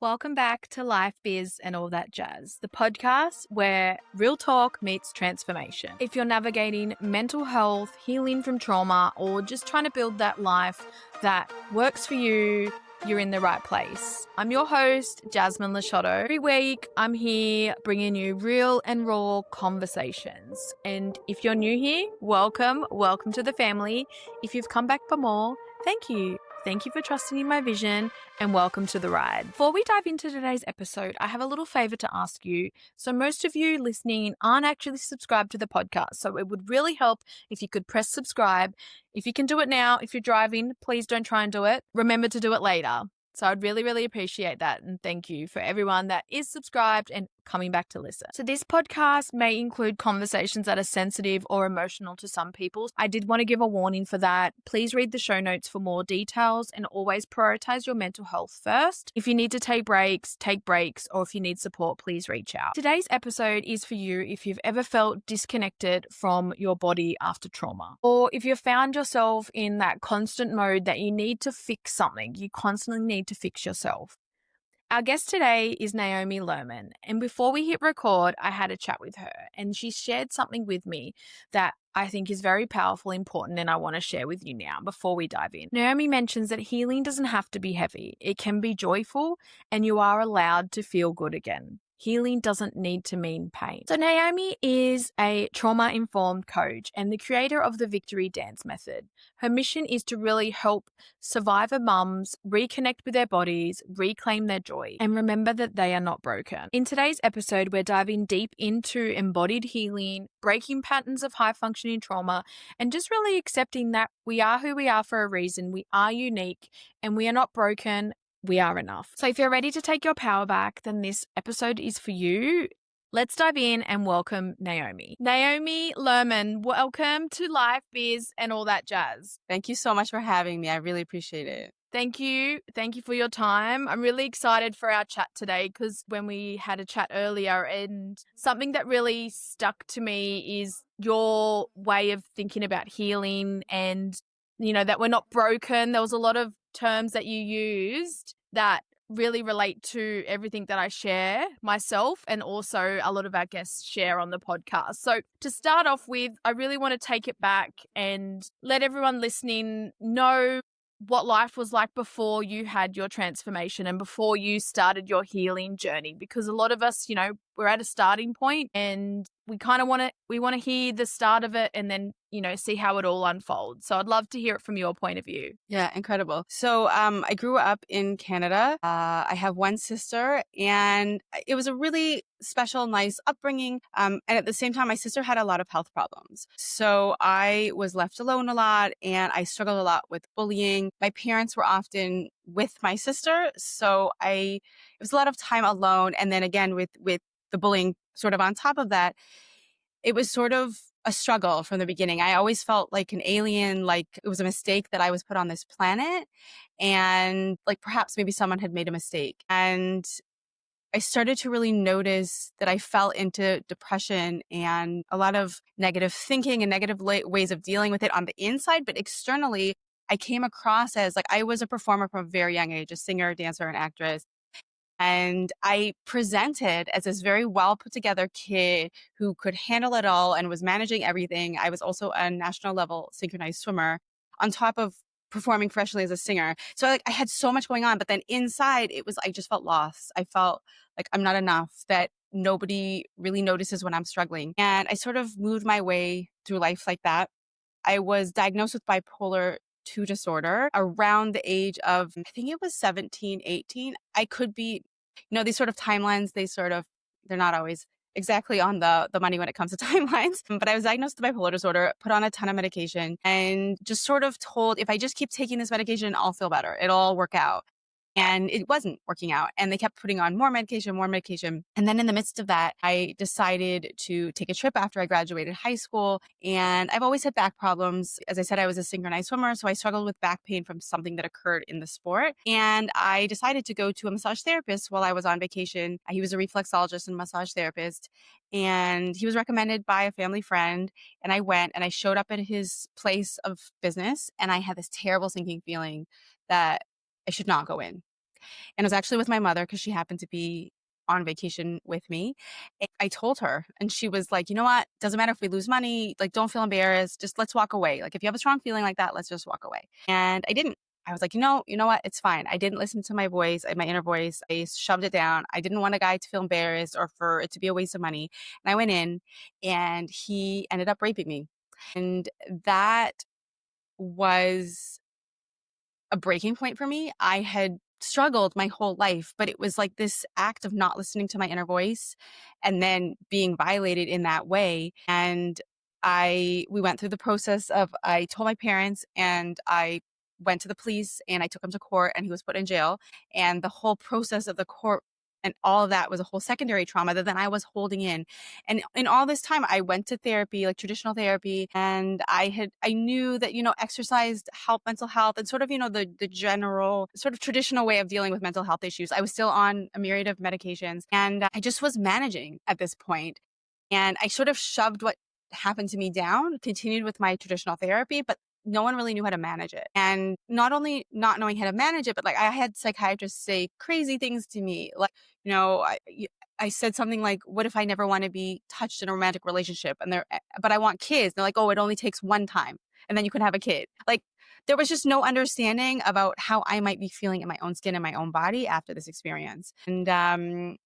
Welcome back to Life Biz and All That Jazz, the podcast where real talk meets transformation. If you're navigating mental health, healing from trauma, or just trying to build that life that works for you, you're in the right place. I'm your host, Jasmine Lashotto. Every week, I'm here bringing you real and raw conversations. And if you're new here, welcome to the family. If you've come back for more, thank you. Thank you for trusting in my vision and welcome to the ride. Before we dive into today's episode, I have a little favor to ask you. So most of you listening aren't actually subscribed to the podcast. So it would really help if you could press subscribe. If you can do it now, if you're driving, please don't try and do it. Remember to do it later. So I'd really appreciate that. And thank you for everyone that is subscribed and coming back to listen. So this podcast may include conversations that are sensitive or emotional to some people. I did want to give a warning for that. Please read the show notes for more details and always prioritize your mental health first. If you need to take breaks, or if you need support, please reach out. Today's episode is for you if you've ever felt disconnected from your body after trauma, or if you've found yourself in that constant mode that you need to fix something. You constantly need to fix yourself. Our guest today is Naomi Lerman, and before we hit record, I had a chat with her, and she shared something with me that I think is very powerful, important, and I want to share with you now before we dive in. Naomi mentions that healing doesn't have to be heavy. It can be joyful, and you are allowed to feel good again. Healing doesn't need to mean pain. So Naomi is a trauma-informed coach and the creator of the Victory Dance Method. Her mission is to really help survivor mums reconnect with their bodies, reclaim their joy, and remember that they are not broken. In today's episode, we're diving deep into embodied healing, breaking patterns of high-functioning trauma, and just really accepting that we are who we are for a reason. We are unique and we are not broken. We are enough. So if you're ready to take your power back, then this episode is for you. Let's dive in and welcome Naomi. Naomi Lerman, welcome to Life Biz and All That Jazz. Thank you so much for having me. I really appreciate it. Thank you. Thank you for your time. I'm really excited for our chat today because when we had a chat earlier, and something that really stuck to me is your way of thinking about healing and, you know, that we're not broken. There was a lot of terms that you used that really relate to everything that I share myself and also a lot of our guests share on the podcast. So to start off with, I really want to take it back and let everyone listening know what life was like before you had your transformation and before you started your healing journey, because a lot of us, you know, we're at a starting point and we kind of want to hear the start of it and then, you know, see how it all unfolds. So I'd love to hear it from your point of view. Yeah, incredible. So I grew up in Canada. I have one sister and it was a really special, nice upbringing. And at the same time, my sister had a lot of health problems. So I was left alone a lot and I struggled a lot with bullying. My parents were often with my sister. So it was a lot of time alone. And then again, with the bullying sort of on top of that, it was sort of a struggle from the beginning. I always felt like an alien, like it was a mistake that I was put on this planet and like perhaps maybe someone had made a mistake. And I started to really notice that I fell into depression and a lot of negative thinking and negative ways of dealing with it on the inside, but externally I came across as like I was a performer from a very young age, a singer, dancer, and actress. And I presented as this very well put together kid who could handle it all and was managing everything. I was also a national level synchronized swimmer on top of performing professionally as a singer. So like I had so much going on, but then inside I just felt lost. I felt like I'm not enough, that nobody really notices when I'm struggling. And I sort of moved my way through life like that. I was diagnosed with bipolar 2 disorder around the age of, I think it was 17, 18. I could be, these sort of timelines, they're not always exactly on the money when it comes to timelines. But I was diagnosed with bipolar disorder, put on a ton of medication, and just sort of told if I just keep taking this medication, I'll feel better. It'll all work out. And it wasn't working out. And they kept putting on more medication. And then in the midst of that, I decided to take a trip after I graduated high school. And I've always had back problems. As I said, I was a synchronized swimmer. So I struggled with back pain from something that occurred in the sport. And I decided to go to a massage therapist while I was on vacation. He was a reflexologist and massage therapist. And he was recommended by a family friend. And I went and I showed up at his place of business. And I had this terrible sinking feeling that I should not go in. And it was actually with my mother because she happened to be on vacation with me. And I told her, and she was like, you know what? Doesn't matter if we lose money. Like, don't feel embarrassed. Just let's walk away. Like, if you have a strong feeling like that, let's just walk away. And I didn't. I was like, you know what? It's fine. I didn't listen to my voice, my inner voice. I shoved it down. I didn't want a guy to feel embarrassed or for it to be a waste of money. And I went in and he ended up raping me. And that was a breaking point for me. I had struggled my whole life, but it was like this act of not listening to my inner voice and then being violated in that way. And we went through the process of, I told my parents and I went to the police and I took him to court and he was put in jail. And the whole process of the court and all of that was a whole secondary trauma that then I was holding in. And in all this time, I went to therapy, like traditional therapy, and I knew that, exercise helped mental health and sort of, the general sort of traditional way of dealing with mental health issues. I was still on a myriad of medications and I just was managing at this point. And I sort of shoved what happened to me down, continued with my traditional therapy, but no one really knew how to manage it. And not only not knowing how to manage it, but like I had psychiatrists say crazy things to me. Like, I said something like, what if I never want to be touched in a romantic relationship? But I want kids. They're like, oh, it only takes one time and then you can have a kid. Like there was just no understanding about how I might be feeling in my own skin and my own body after this experience. And,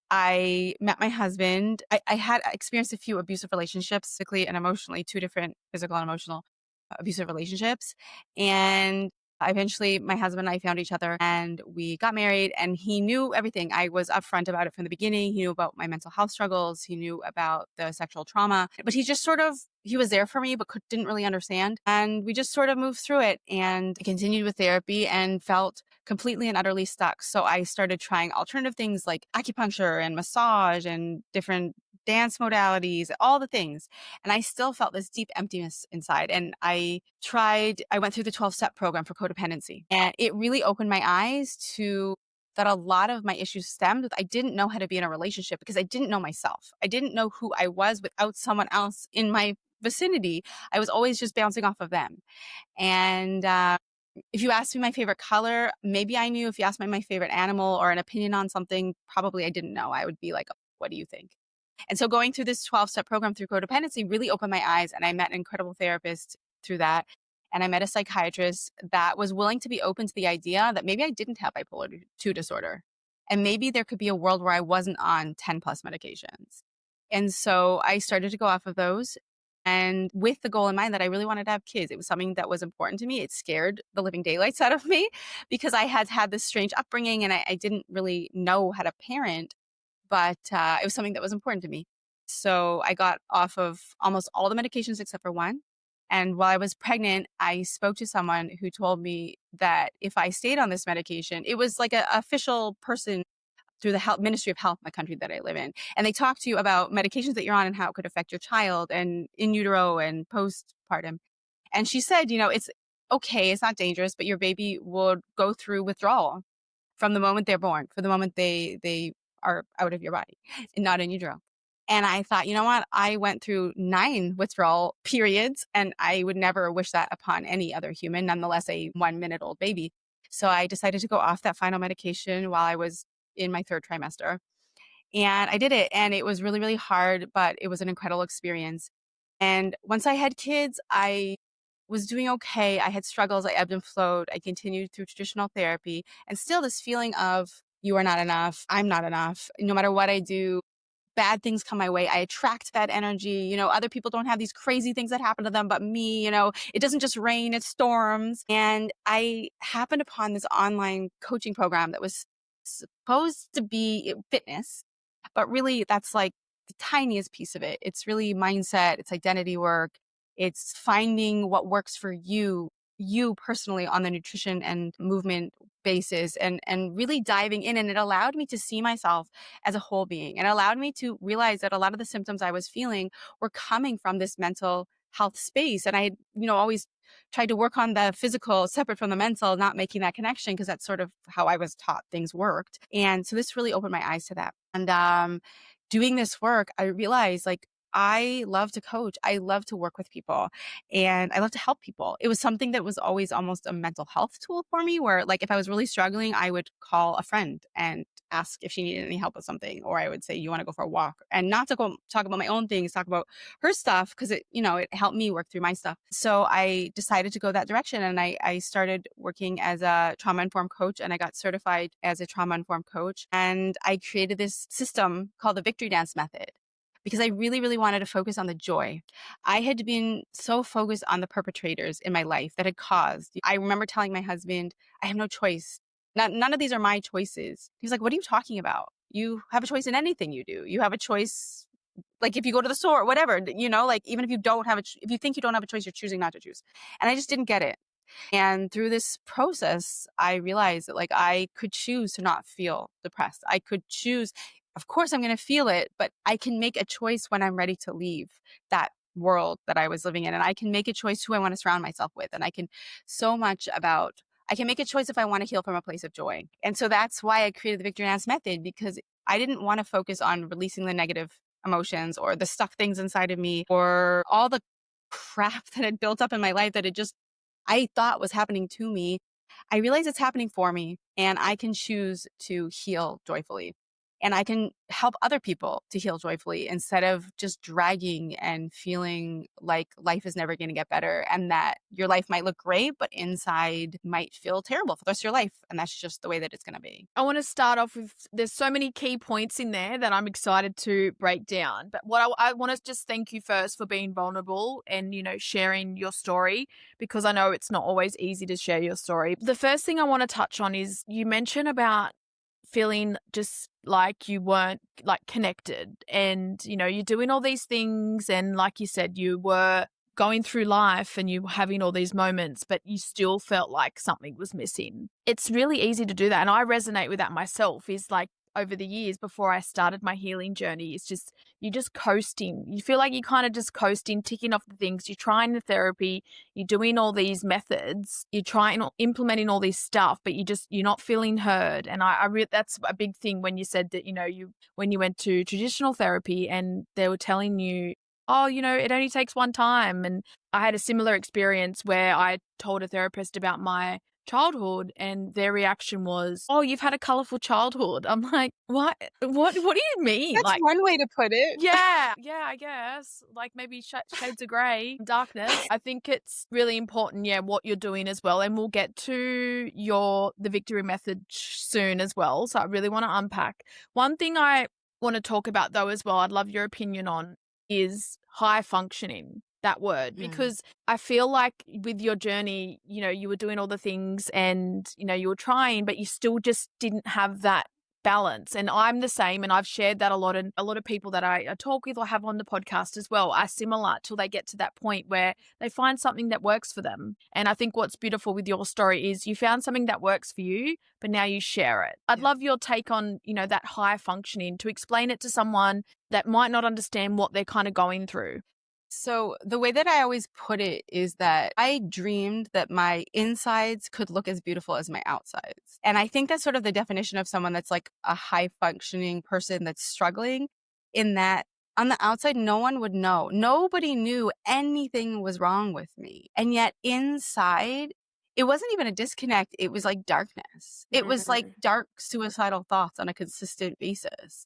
I met my husband. I had experienced a few abusive relationships, physically and emotionally, two different physical and emotional abusive relationships. And eventually my husband and I found each other and we got married and he knew everything. I was upfront about it from the beginning. He knew about my mental health struggles. He knew about the sexual trauma, but he was there for me, but didn't really understand. And we just sort of moved through it and continued with therapy and felt completely and utterly stuck. So I started trying alternative things like acupuncture and massage and different dance modalities, all the things. And I still felt this deep emptiness inside. And I went through the 12-step program for codependency. And it really opened my eyes to that a lot of my issues stemmed with I didn't know how to be in a relationship because I didn't know myself. I didn't know who I was without someone else in my vicinity. I was always just bouncing off of them. And if you asked me my favorite color, maybe I knew. If you asked me my favorite animal or an opinion on something, probably I didn't know. I would be like, what do you think? And so going through this 12-step program through codependency really opened my eyes. And I met an incredible therapist through that. And I met a psychiatrist that was willing to be open to the idea that maybe I didn't have bipolar 2 disorder. And maybe there could be a world where I wasn't on 10 plus medications. And so I started to go off of those. And with the goal in mind that I really wanted to have kids, it was something that was important to me. It scared the living daylights out of me because I had had this strange upbringing and I didn't really know how to parent, but it was something that was important to me. So I got off of almost all the medications except for one. And while I was pregnant, I spoke to someone who told me that if I stayed on this medication, it was like an official person through the Ministry of Health in the country that I live in. And they talk to you about medications that you're on and how it could affect your child and in utero and postpartum. And she said, it's okay, it's not dangerous, but your baby would go through withdrawal from the moment they're born, for the moment they are out of your body and not in utero. And I thought, you know what? I went through 9 withdrawal periods and I would never wish that upon any other human, nonetheless a 1-minute-old baby. So I decided to go off that final medication while I was in my 3rd trimester. And I did it. And it was really, really hard, but it was an incredible experience. And once I had kids, I was doing okay. I had struggles. I ebbed and flowed. I continued through traditional therapy and still this feeling of you are not enough. I'm not enough. No matter what I do, bad things come my way. I attract bad energy. Other people don't have these crazy things that happen to them, but me, it doesn't just rain, it storms. And I happened upon this online coaching program that was supposed to be fitness, but really that's like the tiniest piece of it. It's really mindset, it's identity work, it's finding what works for you personally on the nutrition and movement basis and really diving in. And it allowed me to see myself as a whole being and allowed me to realize that a lot of the symptoms I was feeling were coming from this mental health space. And I had, always tried to work on the physical separate from the mental, not making that connection because that's sort of how I was taught things worked. And so this really opened my eyes to that. And doing this work, I realized like I love to coach. I love to work with people and I love to help people. It was something that was always almost a mental health tool for me where like if I was really struggling, I would call a friend and ask if she needed any help with something. Or I would say, you want to go for a walk and not to go talk about my own things, talk about her stuff because it helped me work through my stuff. So I decided to go that direction and I started working as a trauma informed coach and I got certified as a trauma informed coach. And I created this system called the Victory Dance Method because I really, really wanted to focus on the joy. I had been so focused on the perpetrators in my life that had caused. I remember telling my husband, I have no choice. None of these are my choices. He was like, what are you talking about? You have a choice in anything you do. You have a choice. Like if you go to the store, whatever, like even if you don't have if you think you don't have a choice, you're choosing not to choose. And I just didn't get it. And through this process, I realized that like I could choose to not feel depressed. I could choose, of course, I'm going to feel it, but I can make a choice when I'm ready to leave that world that I was living in. And I can make a choice who I want to surround myself with. And I can I can make a choice if I want to heal from a place of joy. And so that's why I created the Victory Dance Method, because I didn't want to focus on releasing the negative emotions or the stuck things inside of me or all the crap that had built up in my life that I thought was happening to me. I realize it's happening for me and I can choose to heal joyfully and I can help other people to heal joyfully instead of just dragging and feeling like life is never going to get better and that your life might look great, but inside might feel terrible for the rest of your life. And that's just the way that it's going to be. I want to start off with, there's so many key points in there that I'm excited to break down. But what I want to just thank you first for being vulnerable and, sharing your story, because I know it's not always easy to share your story. The first thing I want to touch on is you mentioned about feeling just like you weren't like connected and, you're doing all these things. And like you said, you were going through life and you were having all these moments, but you still felt like something was missing. It's really easy to do that. And I resonate with that myself is like over the years before I started my healing journey, it's just, you're just coasting. You feel like you're kind of just coasting, ticking off the things. You're trying the therapy, you're doing all these methods, you're trying, implementing all this stuff, but you're not feeling heard. And that's a big thing when you said that, when you went to traditional therapy and they were telling you, oh, it only takes one time. And I had a similar experience where I told a therapist about my childhood and their reaction was, oh, you've had a colorful childhood. I'm like, what do you mean? That's Like, one way to put it. yeah, I guess like maybe shades of gray, darkness. I think it's really important, what you're doing as well. And we'll get to the victory method soon as well. So I really want to unpack. One thing I want to talk about though as well, I'd love your opinion on, is high functioning, that word, because I feel like with your journey, you were doing all the things and, you were trying, but you still just didn't have that balance. And I'm the same. And I've shared that a lot. And a lot of people that I talk with or have on the podcast as well are similar till they get to that point where they find something that works for them. And I think what's beautiful with your story is you found something that works for you, but now you share it. I'd love your take on, that high functioning, to explain it to someone that might not understand what they're kind of going through. So the way that I always put it is that I dreamed that my insides could look as beautiful as my outsides. And I think that's sort of the definition of someone that's like a high functioning person that's struggling, in that on the outside, no one would know. Nobody knew anything was wrong with me. And yet inside, it wasn't even a disconnect. It was like darkness. It was like dark suicidal thoughts on a consistent basis.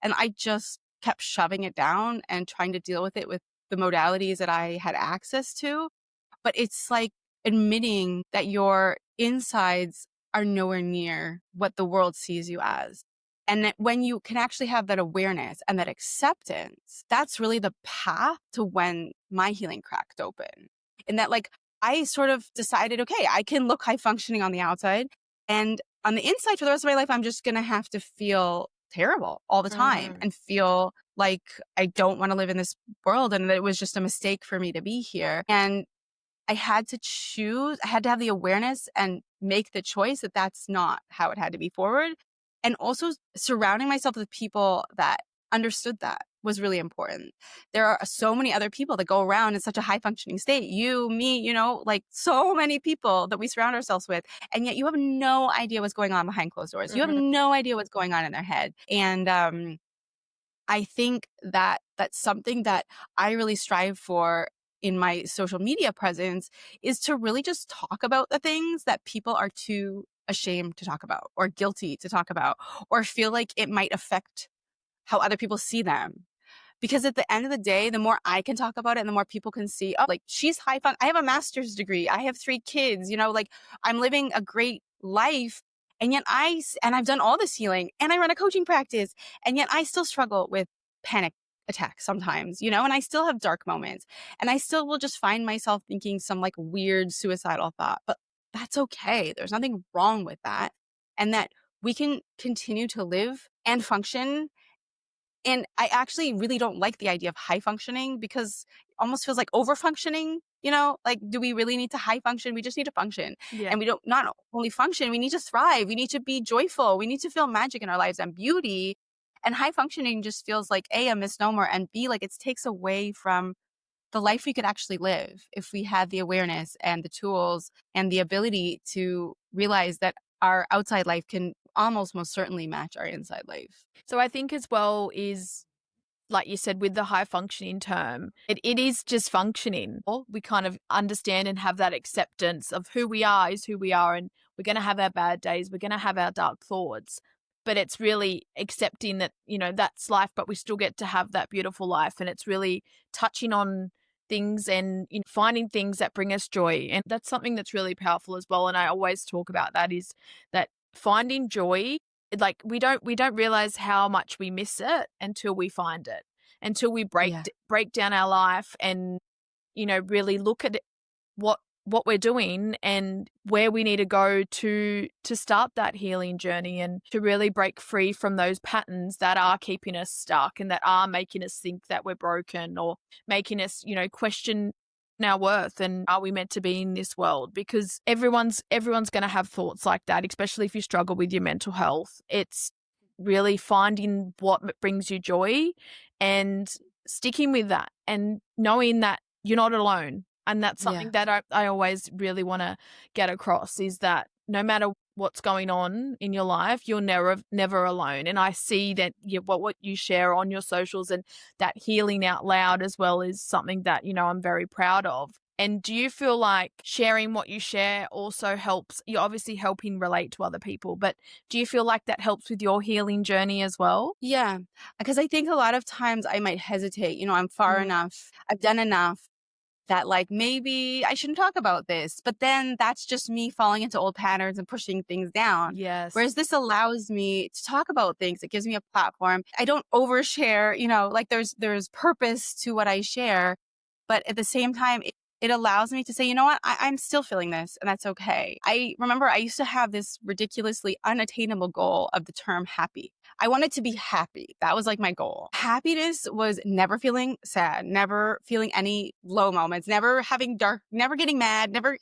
And I just kept shoving it down and trying to deal with it with the modalities that I had access to. But it's like admitting that your insides are nowhere near what the world sees you as. And that when you can actually have that awareness and that acceptance, that's really the path to when my healing cracked open. And that like, I sort of decided, okay, I can look high functioning on the outside, and on the inside for the rest of my life, I'm just going to have to feel terrible all the time and feel like I don't want to live in this world and that it was just a mistake for me to be here. And I had to choose, I had to have the awareness and make the choice that that's not how it had to be forward. And also surrounding myself with people that understood that was really important. There are so many other people that go around in such a high functioning state. You, me, like so many people that we surround ourselves with. And yet you have no idea what's going on behind closed doors. You have no idea what's going on in their head. And I think that that's something that I really strive for in my social media presence, is to really just talk about the things that people are too ashamed to talk about or guilty to talk about or feel like it might affect how other people see them. Because at the end of the day, the more I can talk about it and the more people can see, oh, like she's high fun. I have a master's degree. I have 3 kids, like I'm living a great life. And yet and I've done all this healing and I run a coaching practice. And yet I still struggle with panic attacks sometimes, and I still have dark moments and I still will just find myself thinking some like weird suicidal thought, but that's okay. There's nothing wrong with that. And that we can continue to live and function. And I actually really don't like the idea of high functioning because it almost feels like over functioning, like, do we really need to high function? We just need to function. Yeah. And we don't not only function, we need to thrive. We need to be joyful. We need to feel magic in our lives and beauty. And high functioning just feels like a misnomer, and B, like it takes away from the life we could actually live if we had the awareness and the tools and the ability to realize that our outside life can almost most certainly match our inside life. So I think as well is, like you said, with the high functioning term, it is just functioning. We kind of understand and have that acceptance of who we are is who we are, and we're going to have our bad days, we're going to have our dark thoughts. But it's really accepting that, that's life, but we still get to have that beautiful life. And it's really touching on things and finding things that bring us joy. And that's something that's really powerful as well. And I always talk about that, is that finding joy, like we don't realize how much we miss it until we find it, until we break down our life and really look at what we're doing and where we need to go to start that healing journey and to really break free from those patterns that are keeping us stuck and that are making us think that we're broken or making us question our worth and are we meant to be in this world. Because everyone's going to have thoughts like that, especially if you struggle with your mental health. It's really finding what brings you joy and sticking with that and knowing that you're not alone. And that's something that I always really want to get across, is that no matter what's going on in your life, you're never alone. And I see that what you share on your socials and that healing out loud as well is something that, I'm very proud of. And do you feel like sharing what you share also helps? You're obviously helping relate to other people, but do you feel like that helps with your healing journey as well? Yeah, because I think a lot of times I might hesitate. I'm far enough, I've done enough that like maybe I shouldn't talk about this, but then that's just me falling into old patterns and pushing things down. Yes. Whereas this allows me to talk about things. It gives me a platform. I don't overshare, like there's purpose to what I share, but at the same time, it allows me to say, you know what, I'm still feeling this and that's okay. I remember I used to have this ridiculously unattainable goal of the term happy. I wanted to be happy. That was like my goal. Happiness was never feeling sad, never feeling any low moments, never having never getting mad, never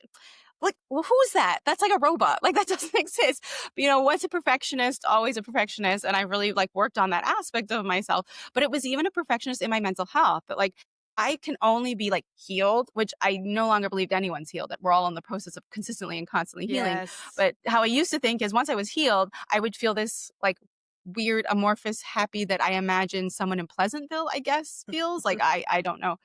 like, well, who's that? That's like a robot. Like that doesn't exist. But once a perfectionist, always a perfectionist. And I really like worked on that aspect of myself, but it was even a perfectionist in my mental health that like, I can only be like healed, which I no longer believed anyone's healed, that we're all in the process of consistently and constantly healing. Yes. But how I used to think is once I was healed, I would feel this like weird amorphous happy that I imagine someone in Pleasantville, I guess, feels like. I don't know.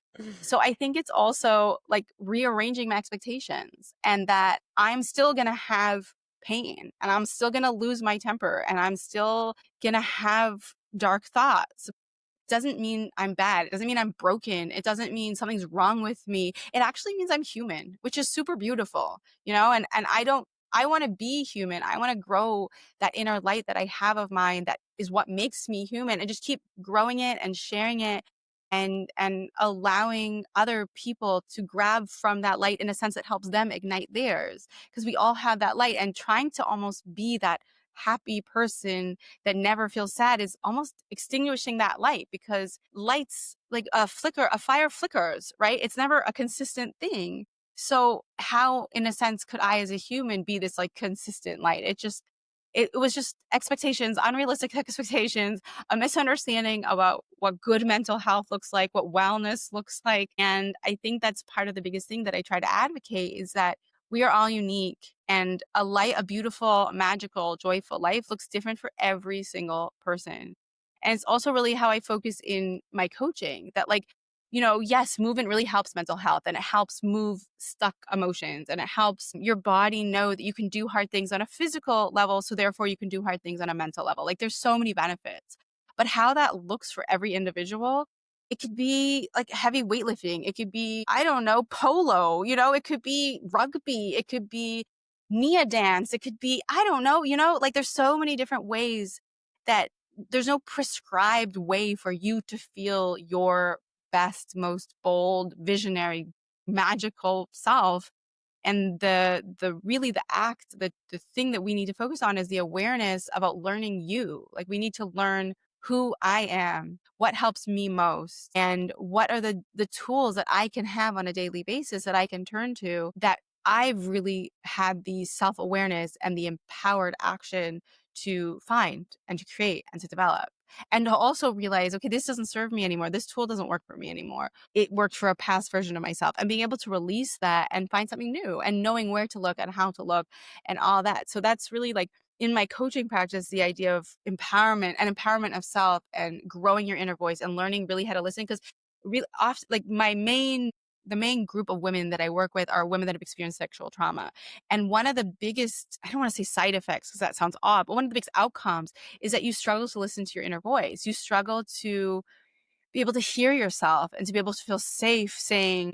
So I think it's also like rearranging my expectations, and that I'm still going to have pain and I'm still going to lose my temper and I'm still going to have dark thoughts. Doesn't mean I'm bad. It doesn't mean I'm broken. It doesn't mean something's wrong with me. It actually means I'm human, which is super beautiful, and I want to be human. I want to grow that inner light that I have of mine. That is what makes me human, and just keep growing it and sharing it and allowing other people to grab from that light in a sense that helps them ignite theirs. Because we all have that light, and trying to almost be that happy person that never feels sad is almost extinguishing that light, because lights like a fire flickers, right? It's never a consistent thing. So how, in a sense, could I as a human be this like consistent light? It was just expectations, unrealistic expectations, a misunderstanding about what good mental health looks like, what wellness looks like. And I think that's part of the biggest thing that I try to advocate, is that we are all unique, and a beautiful, magical, joyful life looks different for every single person. And it's also really how I focus in my coaching that like, yes, movement really helps mental health and it helps move stuck emotions and it helps your body know that you can do hard things on a physical level. So therefore you can do hard things on a mental level. Like there's so many benefits, but how that looks for every individual, it could be like heavy weightlifting. It could be, I don't know, polo, it could be rugby. It could be Nia dance. It could be, I don't know, like there's so many different ways that there's no prescribed way for you to feel your best, most bold, visionary, magical self. And the really the act, the thing that we need to focus on is the awareness about learning you. Like we need to learn who I am, what helps me most, and what are the tools that I can have on a daily basis that I can turn to that I've really had the self-awareness and the empowered action to find and to create and to develop. And to also realize, okay, this doesn't serve me anymore. This tool doesn't work for me anymore. It worked for a past version of myself, and being able to release that and find something new and knowing where to look and how to look and all that. So that's really like in my coaching practice, the idea of empowerment and empowerment of self and growing your inner voice and learning really how to listen. Because really often, like the main group of women that I work with are women that have experienced sexual trauma. And one of the biggest, I don't want to say side effects because that sounds odd, but one of the biggest outcomes is that you struggle to listen to your inner voice. You struggle to be able to hear yourself and to be able to feel safe saying,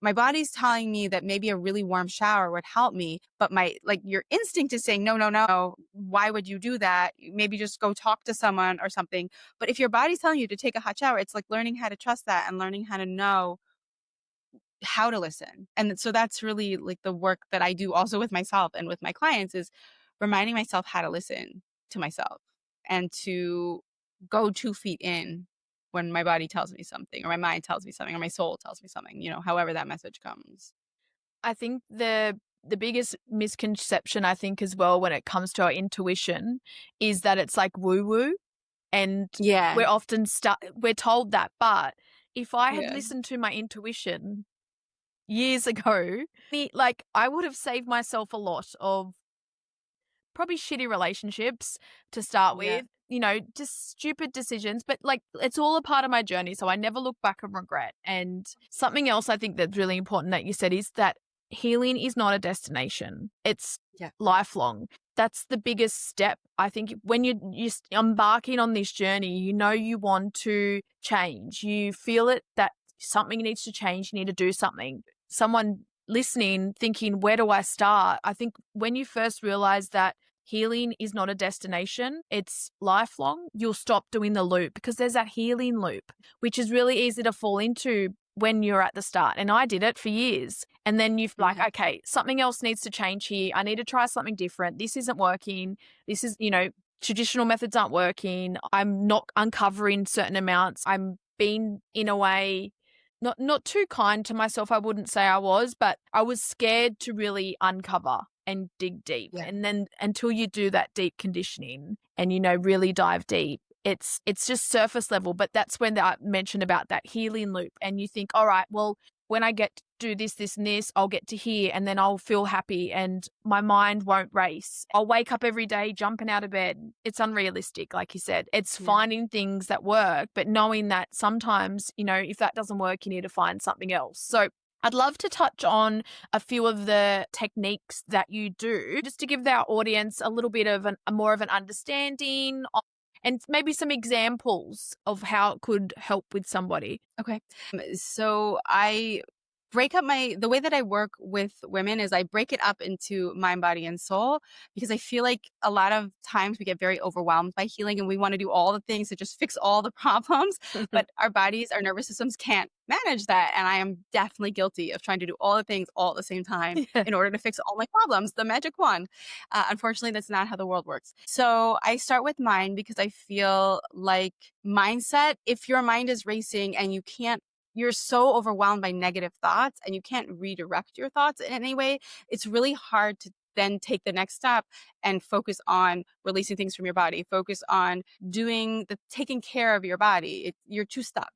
my body's telling me that maybe a really warm shower would help me, but your instinct is saying, no, no, no, why would you do that? Maybe just go talk to someone or something. But if your body's telling you to take a hot shower, it's like learning how to trust that and learning how to know how to listen. And so that's really like the work that I do also with myself and with my clients is reminding myself how to listen to myself and to go 2 feet in when my body tells me something or my mind tells me something or my soul tells me something, however that message comes. I think the biggest misconception I think as well when it comes to our intuition is that it's like woo woo, and Yeah. we're told that. But if I had Yeah. listened to my intuition years ago, like I would have saved myself a lot of probably shitty relationships to start Yeah. with, just stupid decisions, but like it's all a part of my journey. So I never look back and regret. And something else I think that's really important that you said is that healing is not a destination, it's Yeah. lifelong. That's the biggest step. I think when you're embarking on this journey, you want to change. You feel it that something needs to change. You need to do something. Someone listening, thinking, where do I start? I think when you first realize that healing is not a destination, it's lifelong, you'll stop doing the loop because there's that healing loop, which is really easy to fall into when you're at the start. And I did it for years. And then you've like, Yeah. okay, something else needs to change here. I need to try something different. This isn't working. This is, traditional methods aren't working. I'm not uncovering certain amounts. I'm being in a way not too kind to myself, I wouldn't say I was, but I was scared to really uncover and dig deep. Yeah. And then until you do that deep conditioning and really dive deep, it's just surface level. But that's when I mentioned about that healing loop, and you think, all right, well, when I get to do this, this, and this, I'll get to here, and then I'll feel happy and my mind won't race. I'll wake up every day jumping out of bed. It's unrealistic, like you said. It's Yeah. finding things that work, but knowing that sometimes, if that doesn't work, you need to find something else. So I'd love to touch on a few of the techniques that you do, just to give our audience a little bit of a more of an understanding and maybe some examples of how it could help with somebody. Okay. So I break up the way that I work with women is I break it up into mind, body, and soul, because I feel like a lot of times we get very overwhelmed by healing and we want to do all the things to just fix all the problems, but our bodies, our nervous systems can't manage that. And I am definitely guilty of trying to do all the things all at the same time Yeah. in order to fix all my problems, the magic wand. Unfortunately, that's not how the world works. So I start with mind because I feel like mindset, if your mind is racing and you're so overwhelmed by negative thoughts and you can't redirect your thoughts in any way, it's really hard to then take the next step and focus on releasing things from your body, focus on taking care of your body. You're too stuck.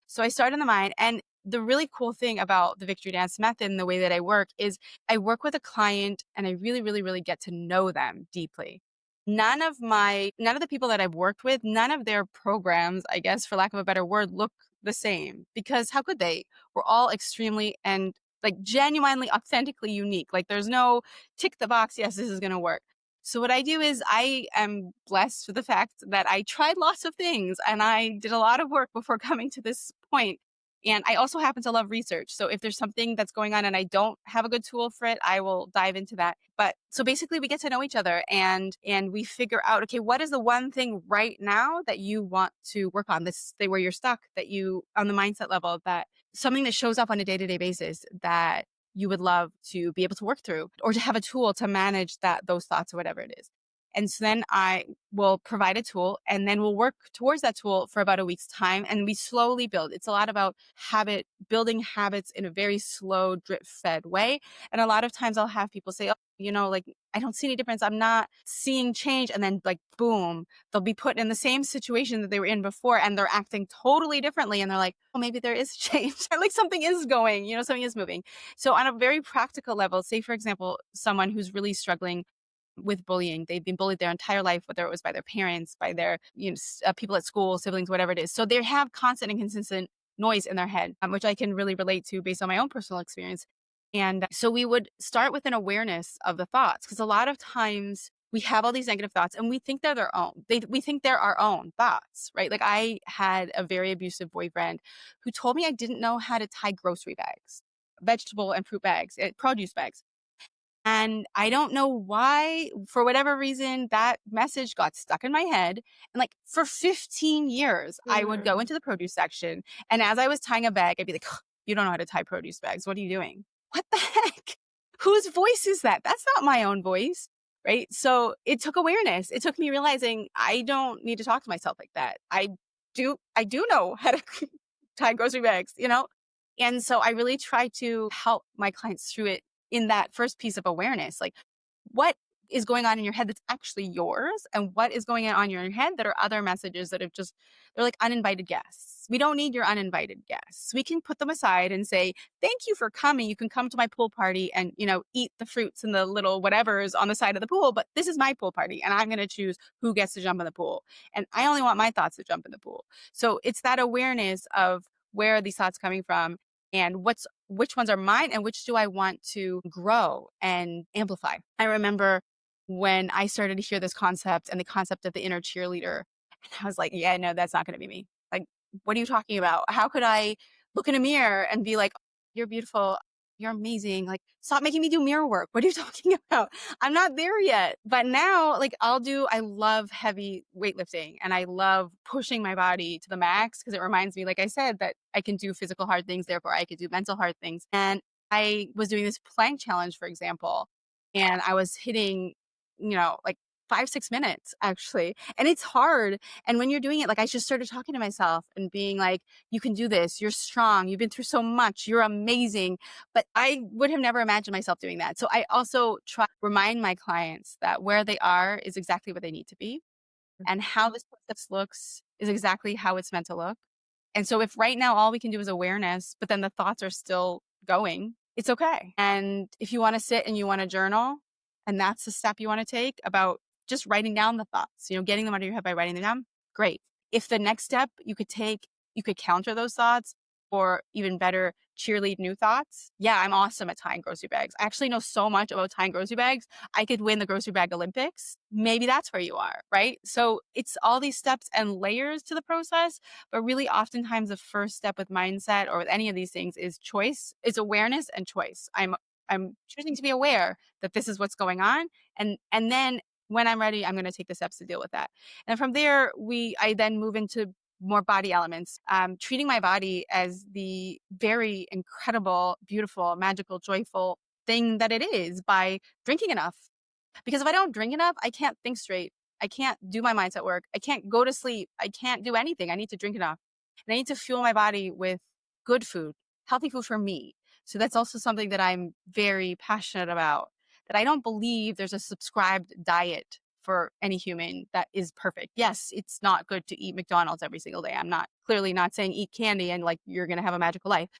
So I start in the mind. And the really cool thing about the Victory Dance method and the way that I work is I work with a client and I really, really, really get to know them deeply. none of the people that I've worked with, none of their programs, I guess, for lack of a better word, look the same, because how could they? We're all extremely and like genuinely, authentically unique. Like there's no tick the box, yes, this is going to work. So what I do is I am blessed with the fact that I tried lots of things and I did a lot of work before coming to this point. And I also happen to love research. So if there's something that's going on and I don't have a good tool for it, I will dive into that. But so basically we get to know each other and we figure out, okay, what is the one thing right now that you want to work on, this where you're stuck, that you on the mindset level, that something that shows up on a day-to-day basis that you would love to be able to work through, or to have a tool to manage those thoughts or whatever it is. And so then I will provide a tool, and then we'll work towards that tool for about a week's time. And we slowly build. It's a lot about building habits in a very slow, drip fed way. And a lot of times I'll have people say, oh, like, I don't see any difference. I'm not seeing change. And then like, boom, they'll be put in the same situation that they were in before and they're acting totally differently. And they're like, oh, maybe there is change. Like something is going, something is moving. So on a very practical level, say, for example, someone who's really struggling with bullying. They've been bullied their entire life, whether it was by their parents, by their people at school, siblings, whatever it is. So they have constant and consistent noise in their head, which I can really relate to based on my own personal experience. And so we would start with an awareness of the thoughts, because a lot of times we have all these negative thoughts and we think they're their own. We think they're our own thoughts, right? Like I had a very abusive boyfriend who told me I didn't know how to tie grocery bags, vegetable and fruit bags, produce bags. And I don't know why, for whatever reason, that message got stuck in my head. And like for 15 years, I would go into the produce section. And as I was tying a bag, I'd be like, you don't know how to tie produce bags. What are you doing? What the heck? Whose voice is that? That's not my own voice. Right. So it took awareness. It took me realizing I don't need to talk to myself like that. I do know how to tie grocery bags, And so I really try to help my clients through it in that first piece of awareness. Like, what is going on in your head that's actually yours, and what is going on in your head that are other messages that they're like uninvited guests. We don't need your uninvited guests. We can put them aside and say, thank you for coming. You can come to my pool party and, eat the fruits and the little whatever's on the side of the pool, but this is my pool party and I'm going to choose who gets to jump in the pool. And I only want my thoughts to jump in the pool. So it's that awareness of where are these thoughts coming from, and which ones are mine and which do I want to grow and amplify. I remember when I started to hear this concept and the concept of the inner cheerleader, and I was like, yeah, no, that's not going to be me. Like, what are you talking about? How could I look in a mirror and be like, you're beautiful, you're amazing. Like, stop making me do mirror work. What are you talking about? I'm not there yet. But now, like, I love heavy weightlifting and I love pushing my body to the max, because it reminds me, like I said, that I can do physical hard things. Therefore, I could do mental hard things. And I was doing this plank challenge, for example, and I was hitting, like 5-6 minutes actually. And it's hard. And when you're doing it, like I just started talking to myself and being like, you can do this. You're strong. You've been through so much. You're amazing. But I would have never imagined myself doing that. So I also try to remind my clients that where they are is exactly where they need to be. And how this process looks is exactly how it's meant to look. And so if right now all we can do is awareness, but then the thoughts are still going, it's okay. And if you want to sit and you want to journal, and that's the step you want to take about just writing down the thoughts, getting them out of your head by writing them down, great. If the next step you could counter those thoughts, or even better, cheerlead new thoughts. Yeah, I'm awesome at tying grocery bags. I actually know so much about tying grocery bags. I could win the grocery bag Olympics. Maybe that's where you are, right? So it's all these steps and layers to the process, but really oftentimes the first step with mindset or with any of these things is choice, is awareness and choice. I'm choosing to be aware that this is what's going on. And then when I'm ready, I'm going to take the steps to deal with that. And from there, I then move into more body elements, treating my body as the very incredible, beautiful, magical, joyful thing that it is by drinking enough. Because if I don't drink enough, I can't think straight. I can't do my mindset work. I can't go to sleep. I can't do anything. I need to drink enough. And I need to fuel my body with good food, healthy food for me. So that's also something that I'm very passionate about, that I don't believe there's a subscribed diet for any human that is perfect. Yes, it's not good to eat McDonald's every single day. I'm clearly not saying eat candy and like you're going to have a magical life.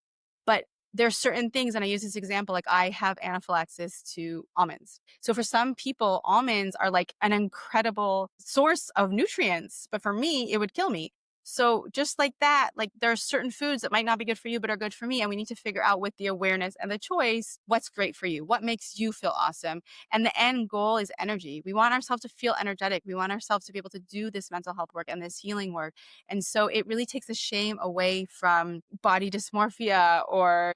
But there's certain things, and I use this example, like I have anaphylaxis to almonds. So for some people, almonds are like an incredible source of nutrients, but for me, it would kill me. So just like that, like there are certain foods that might not be good for you, but are good for me. And we need to figure out with the awareness and the choice, what's great for you, what makes you feel awesome. And the end goal is energy. We want ourselves to feel energetic. We want ourselves to be able to do this mental health work and this healing work. And so it really takes the shame away from body dysmorphia or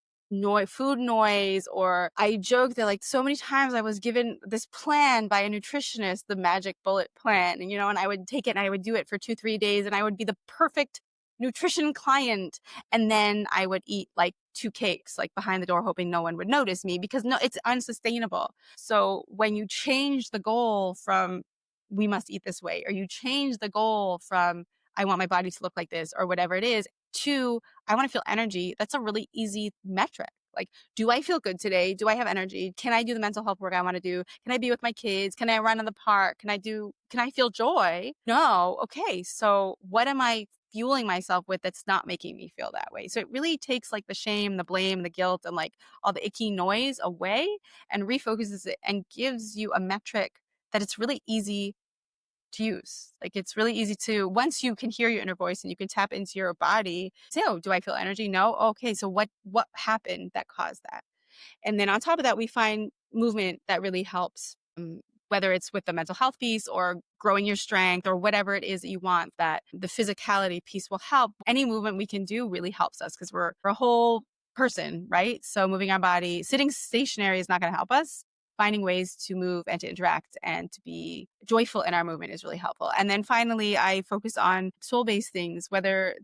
food noise. Or I joke that like so many times I was given this plan by a nutritionist, the magic bullet plan, and and I would take it and I would do it for 2-3 days and I would be the perfect nutrition client, and then I would eat like 2 cakes like behind the door hoping no one would notice me, because no, it's unsustainable. So when you change the goal from we must eat this way, or you change the goal from I want my body to look like this or whatever it is, to I want to feel energy, that's a really easy metric. Like, do I feel good today? Do I have energy? Can I do the mental health work I want to do? Can I be with my kids? Can I run in the park? Can I feel joy? No. Okay. So what am I fueling myself with that's not making me feel that way? So it really takes like the shame, the blame, the guilt, and like all the icky noise away and refocuses it and gives you a metric that it's really easy to use. Like it's really easy to, once you can hear your inner voice and you can tap into your body, say, oh, do I feel energy? No. Okay. So what happened that caused that? And then on top of that, we find movement that really helps, whether it's with the mental health piece or growing your strength or whatever it is that you want, that the physicality piece will help. Any movement we can do really helps us because we're a whole person, right? So moving our body, sitting stationary is not going to help us. Finding ways to move and to interact and to be joyful in our movement is really helpful. And then finally, I focus on soul-based things, whether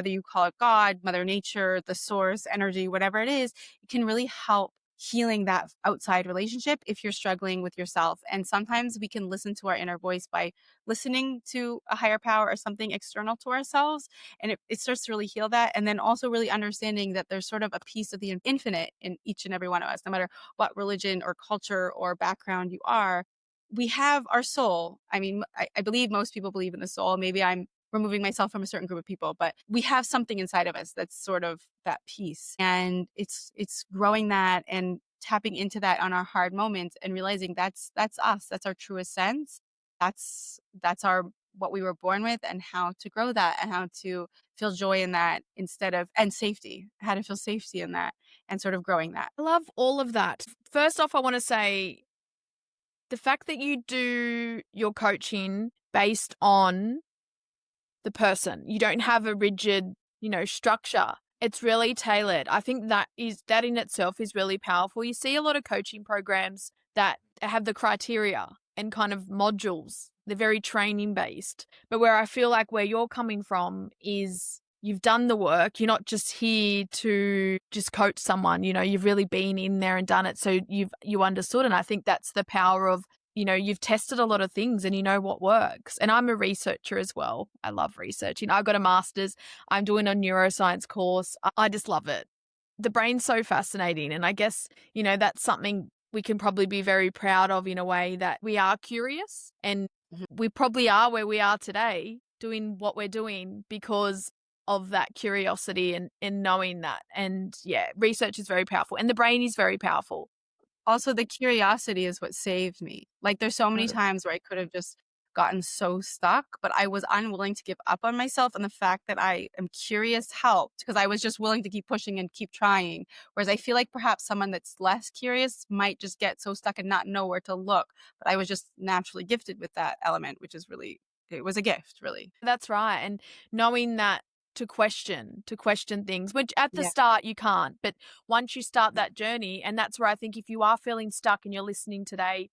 you call it God, Mother Nature, the source, energy, whatever it is, it can really help healing that outside relationship if you're struggling with yourself. And sometimes we can listen to our inner voice by listening to a higher power or something external to ourselves. And it starts to really heal that. And then also really understanding that there's sort of a piece of the infinite in each and every one of us, no matter what religion or culture or background you are. We have our soul. I mean, I believe most people believe in the soul. Maybe I'm removing myself from a certain group of people, but we have something inside of us that's sort of that piece. And it's growing that and tapping into that on our hard moments and realizing that's us. That's our truest sense. That's our what we were born with, and how to grow that and how to feel joy in that and safety, how to feel safety in that and sort of growing that. I love all of that. First off, I want to say the fact that you do your coaching based on the person, you don't have a rigid, structure. It's really tailored. I think that in itself is really powerful. You see a lot of coaching programs that have the criteria and kind of modules. They're very training based. But where I feel like where you're coming from is you've done the work. You're not just here to just coach someone, you've really been in there and done it. So you understood. And I think that's the power of, you've tested a lot of things and you know what works. And I'm a researcher as well. I love researching. I got a master's. I'm doing a neuroscience course. I just love it. The brain's so fascinating. And I guess, that's something we can probably be very proud of in a way, that we are curious, and we probably are where we are today doing what we're doing because of that curiosity and knowing that. And yeah, research is very powerful and the brain is very powerful. Also, the curiosity is what saved me. Like there's so many times where I could have just gotten so stuck, but I was unwilling to give up on myself. And the fact that I am curious helped, because I was just willing to keep pushing and keep trying. Whereas I feel like perhaps someone that's less curious might just get so stuck and not know where to look. But I was just naturally gifted with that element, which is really, it was a gift, really. That's right. And knowing that to question things, which at the start you can't, but once you start that journey, and that's where I think if you are feeling stuck and you're listening today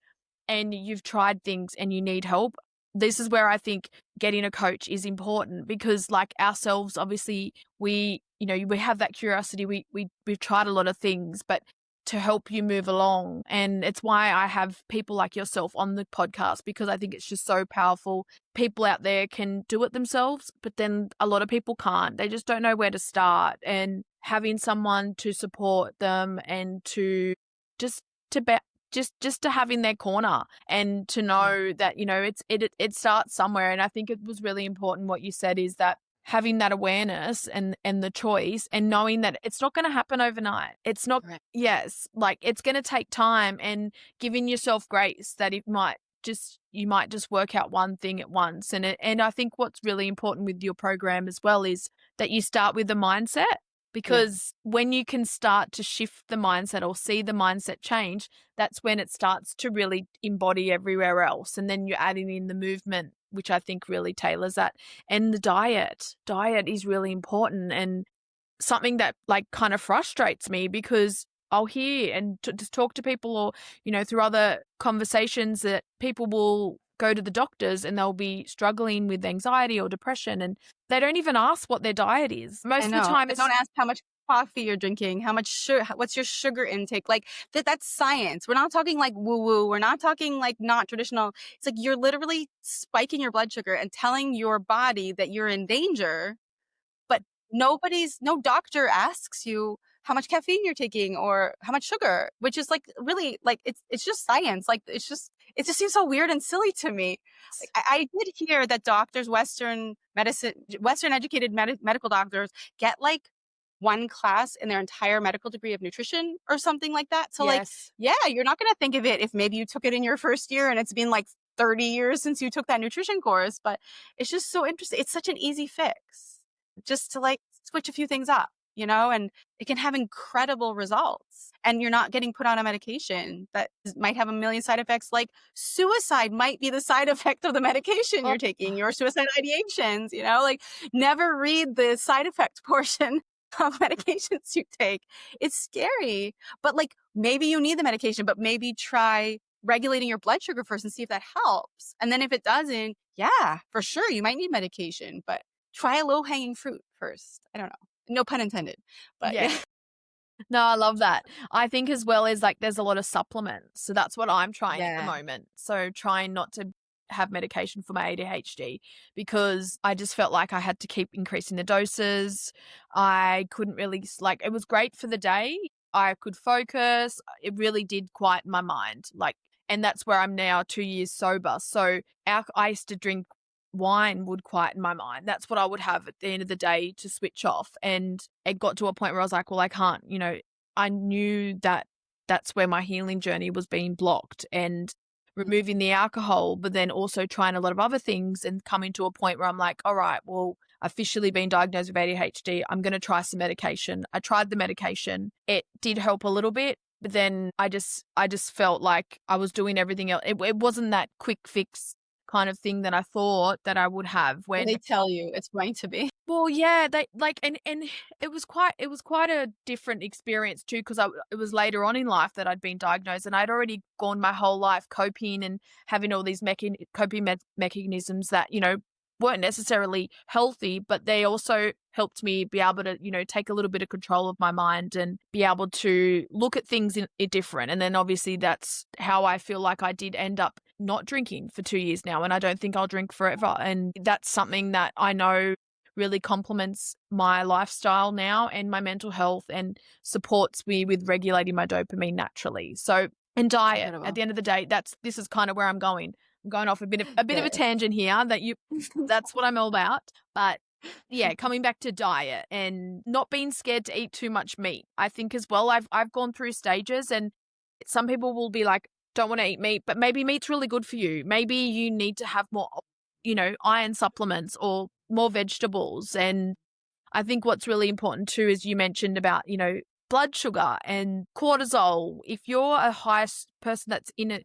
and you've tried things and you need help, this is where I think getting a coach is important, because like ourselves, obviously we have that curiosity. We've tried a lot of things, but to help you move along. And it's why I have people like yourself on the podcast, because I think it's just so powerful. People out there can do it themselves, but then a lot of people can't. They just don't know where to start. And having someone to support them and to just to have in their corner and to know that, it starts somewhere. And I think it was really important what you said, is that having that awareness and the choice and knowing that it's not going to happen overnight. It's not, Right. yes, like it's going to take time, and giving yourself grace that you might just work out one thing at once. And I think what's really important with your program as well is that you start with the mindset, because when you can start to shift the mindset or see the mindset change, that's when it starts to really embody everywhere else. And then you're adding in the movement, which I think really tailors that. And the diet is really important, and something that like kind of frustrates me, because I'll hear and just talk to people, or, through other conversations, that people will go to the doctors and they'll be struggling with anxiety or depression, and they don't even ask what their diet is. Most I of know. the time Don't ask how much coffee you're drinking, how much sugar, what's your sugar intake. Like that's science. We're not talking like woo woo. We're not talking like not traditional. It's like you're literally spiking your blood sugar and telling your body that you're in danger, but no doctor asks you how much caffeine you're taking or how much sugar, which is like really like it's just science. Like it just seems so weird and silly to me. Like, I did hear that doctors, Western educated medical doctors get like one class in their entire medical degree of nutrition or something like that. So like, Yes. yeah, you're not going to think of it if maybe you took it in your first year and it's been like 30 years since you took that nutrition course, but it's just so interesting. It's such an easy fix just to like switch a few things up, and it can have incredible results. And you're not getting put on a medication that might have a million side effects. Like suicide might be the side effect of the medication you're taking, your suicide ideations, like never read the side effect portion of medications you take. It's scary, but like maybe you need the medication, but maybe try regulating your blood sugar first and see if that helps. And then if it doesn't, yeah, for sure, you might need medication, but try a low-hanging fruit first. I don't know. No pun intended, but yeah. No, I love that. I think as well as like there's a lot of supplements. So that's what I'm trying at the moment. So trying not to have medication for my ADHD, because I just felt like I had to keep increasing the doses. I couldn't really, like, it was great for the day. I could focus. It really did quieten my mind. Like, and that's where I'm now 2 years sober. So I used to drink wine would quieten my mind. That's what I would have at the end of the day to switch off. And it got to a point where I was like, well, I can't, I knew that that's where my healing journey was being blocked, and removing the alcohol, but then also trying a lot of other things, and coming to a point where I'm like, all right, well, officially been diagnosed with ADHD. I'm going to try some medication. I tried the medication. It did help a little bit, but then I just felt like I was doing everything else. It wasn't that quick fix kind of thing that I thought that I would have when they tell you it's going to be. Well, yeah, they like, and it was quite a different experience too, because it was later on in life that I'd been diagnosed, and I'd already gone my whole life coping and having all these coping mechanisms that weren't necessarily healthy, but they also helped me be able to take a little bit of control of my mind and be able to look at things in different. And then obviously that's how I feel like I did end up not drinking for 2 years now, and I don't think I'll drink forever. And that's something that I know really complements my lifestyle now and my mental health, and supports me with regulating my dopamine naturally. So, and diet, Incredible. at the end of the day, this is kind of where I'm going. I'm going off a bit of a tangent here that's what I'm all about. But yeah, coming back to diet and not being scared to eat too much meat. I think as well, I've gone through stages, and some people will be like, don't want to eat meat, but maybe meat's really good for you. Maybe you need to have more, iron supplements or more vegetables. And I think what's really important too is you mentioned about, blood sugar and cortisol. If you're a high person that's in it,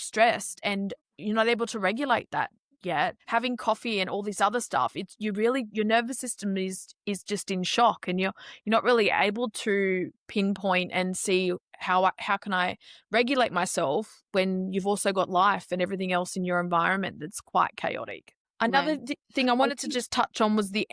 stressed, and you're not able to regulate that yet, having coffee and all this other stuff, your nervous system is just in shock, and you're not really able to pinpoint and see how can I regulate myself when you've also got life and everything else in your environment that's quite chaotic. Another thing I wanted to just touch on was the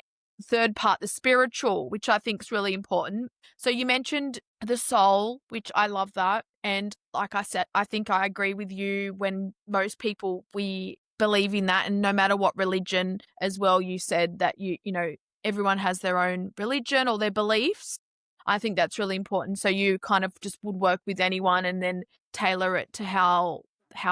third part, the spiritual, which I think is really important. So you mentioned the soul, which I love that. And like I said, I think I agree with you when most people, we believe in that. And no matter what religion as well, you said that everyone has their own religion or their beliefs. I think that's really important. So you kind of just would work with anyone and then tailor it to how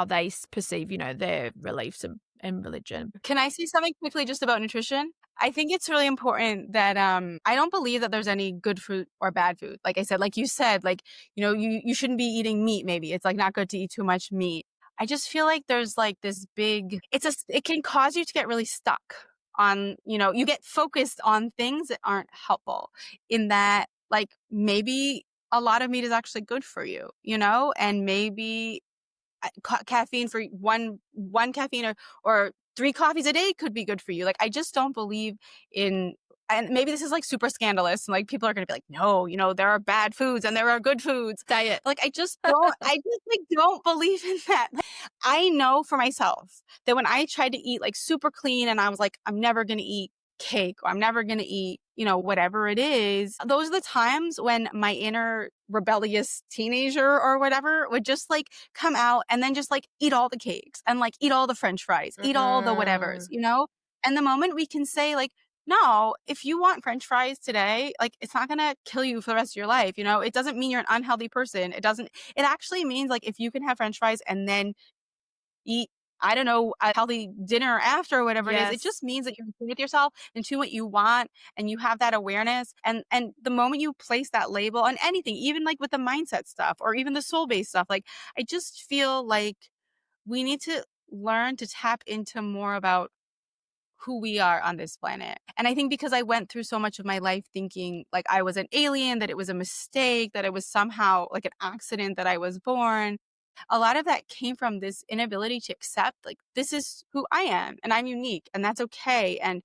they perceive, their beliefs and religion. Can I say something quickly just about nutrition? I think it's really important that I don't believe that there's any good food or bad food. Like I said, like you said, like, you shouldn't be eating meat maybe. It's like not good to eat too much meat. I just feel like there's like this big it can cause you to get really stuck on, you get focused on things that aren't helpful, in that like maybe a lot of meat is actually good for you, and maybe caffeine for one caffeine or three coffees a day could be good for you. Like, I just don't believe in, and maybe this is like super scandalous and like people are going to be like, no, there are bad foods and there are good foods. Say it. Like, I just like don't believe in that. Like, I know for myself that when I tried to eat like super clean and I was like, I'm never going to eat cake, or I'm never going to eat, whatever it is. Those are the times when my inner rebellious teenager or whatever would just like come out and then just like eat all the cakes and like eat all the French fries, eat all the whatevers, And the moment we can say like, no, if you want French fries today, like it's not going to kill you for the rest of your life. It doesn't mean you're an unhealthy person. It actually means like if you can have French fries and then eat, I don't know, a healthy dinner after or whatever it is. It just means that you're with yourself into what you want and you have that awareness. And the moment you place that label on anything, even like with the mindset stuff or even the soul-based stuff, like I just feel like we need to learn to tap into more about who we are on this planet. And I think because I went through so much of my life thinking like I was an alien, that it was a mistake, that it was somehow like an accident that I was born, a lot of that came from this inability to accept like this is who I am and I'm unique and that's okay. And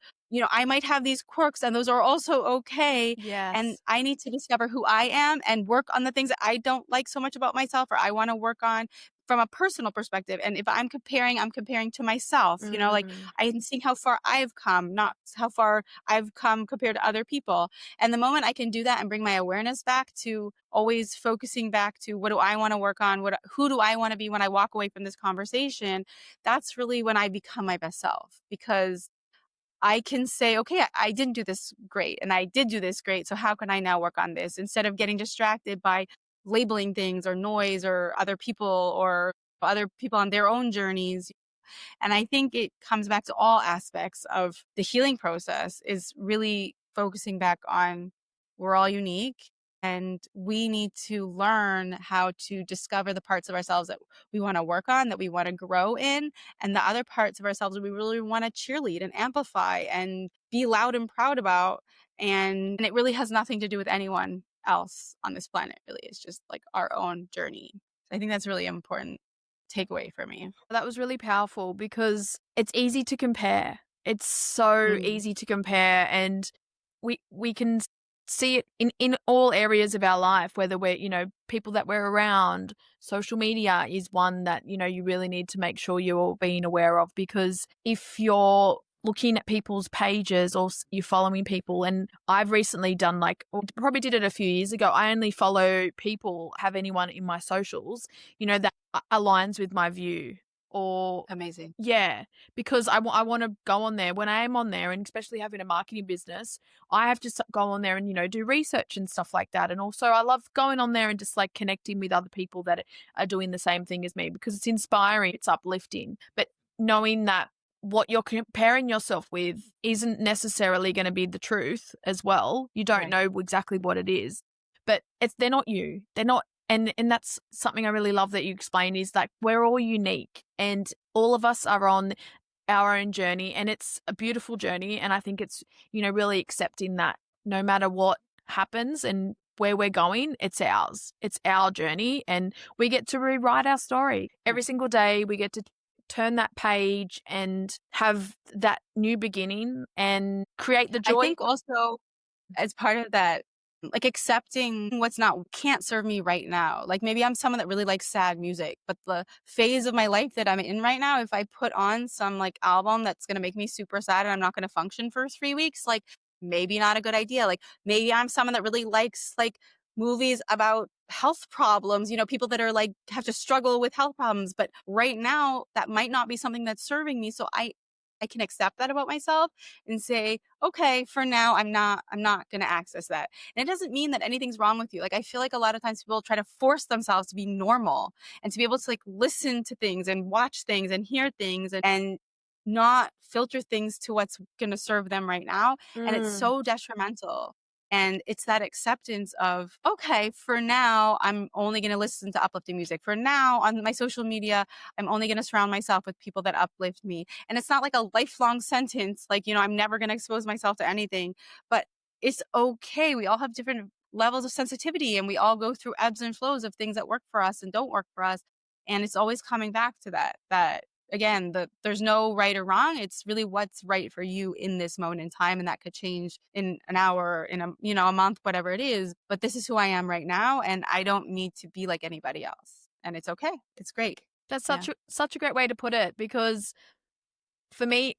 I might have these quirks and those are also okay. And Yes. I need to discover who I am and work on the things that I don't like so much about myself or I want to work on from a personal perspective. And if I'm comparing to myself, like I'm seeing how far I've come, not how far I've come compared to other people. And the moment I can do that and bring my awareness back to always focusing back to what do I want to work on? Who do I want to be when I walk away from this conversation? That's really when I become my best self, because I can say, okay, I didn't do this great and I did do this great. So how can I now work on this, instead of getting distracted by labeling things or noise or other people on their own journeys. And I think it comes back to all aspects of the healing process, is really focusing back on we're all unique and we need to learn how to discover the parts of ourselves that we want to work on, that we want to grow in, and the other parts of ourselves that we really want to cheerlead and amplify and be loud and proud about. And it really has nothing to do with anyone else on this planet, really. It's just like our own journey. I think that's really important takeaway for me. That was really powerful because it's easy to compare. It's so easy to compare, and we can see it in all areas of our life, whether we're, people that we're around. Social media is one that, you really need to make sure you're being aware of, because if you're looking at people's pages or you're following people, and I've recently done probably did it a few years ago, I only follow people, have anyone in my socials, that aligns with my view. Or amazing. Yeah, because I want to go on there when I am on there, and especially having a marketing business, I have to go on there and, do research and stuff like that. And also I love going on there and just like connecting with other people that are doing the same thing as me, because it's inspiring, it's uplifting. But knowing that what you're comparing yourself with isn't necessarily going to be the truth as well. You don't know exactly what it is, but they're not you. They're not. And that's something I really love that you explain, is like we're all unique and all of us are on our own journey, and it's a beautiful journey. And I think it's, really accepting that no matter what happens and where we're going, it's ours. It's our journey, and we get to rewrite our story every single day. We get to turn that page and have that new beginning and create the joy. I think also as part of that, like accepting what's can't serve me right now. Like maybe I'm someone that really likes sad music, but the phase of my life that I'm in right now, if I put on some like album that's going to make me super sad and I'm not going to function for 3 weeks, like maybe not a good idea. Like maybe I'm someone that really likes like movies about health problems, people that are like have to struggle with health problems, but right now that might not be something that's serving me. So I can accept that about myself and say, okay, for now, I'm not going to access that. And it doesn't mean that anything's wrong with you. Like, I feel like a lot of times people try to force themselves to be normal and to be able to like listen to things and watch things and hear things. And not filter things to what's going to serve them right now. And it's Mm. so detrimental. And it's that acceptance of, okay, for now, I'm only going to listen to uplifting music. For now, on my social media, I'm only going to surround myself with people that uplift me. And it's not like a lifelong sentence, like, I'm never going to expose myself to anything, but it's okay. We all have different levels of sensitivity, and we all go through ebbs and flows of things that work for us and don't work for us. And it's always coming back to that again, there's no right or wrong. It's really what's right for you in this moment in time. And that could change in an hour, in a month, whatever it is. But this is who I am right now. And I don't need to be like anybody else. And it's okay. It's great. That's Yeah. such a great way to put it, because for me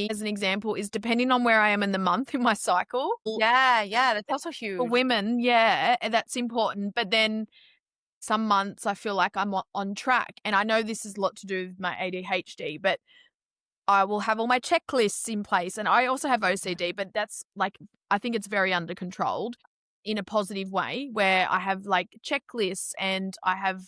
as an example is depending on where I am in the month in my cycle. Yeah. Yeah. That's also For huge. women, yeah, that's important. But then some months I feel like I'm on track. And I know this is a lot to do with my ADHD, but I will have all my checklists in place. And I also have OCD, but that's like, I think it's very under controlled in a positive way, where I have like checklists and I have,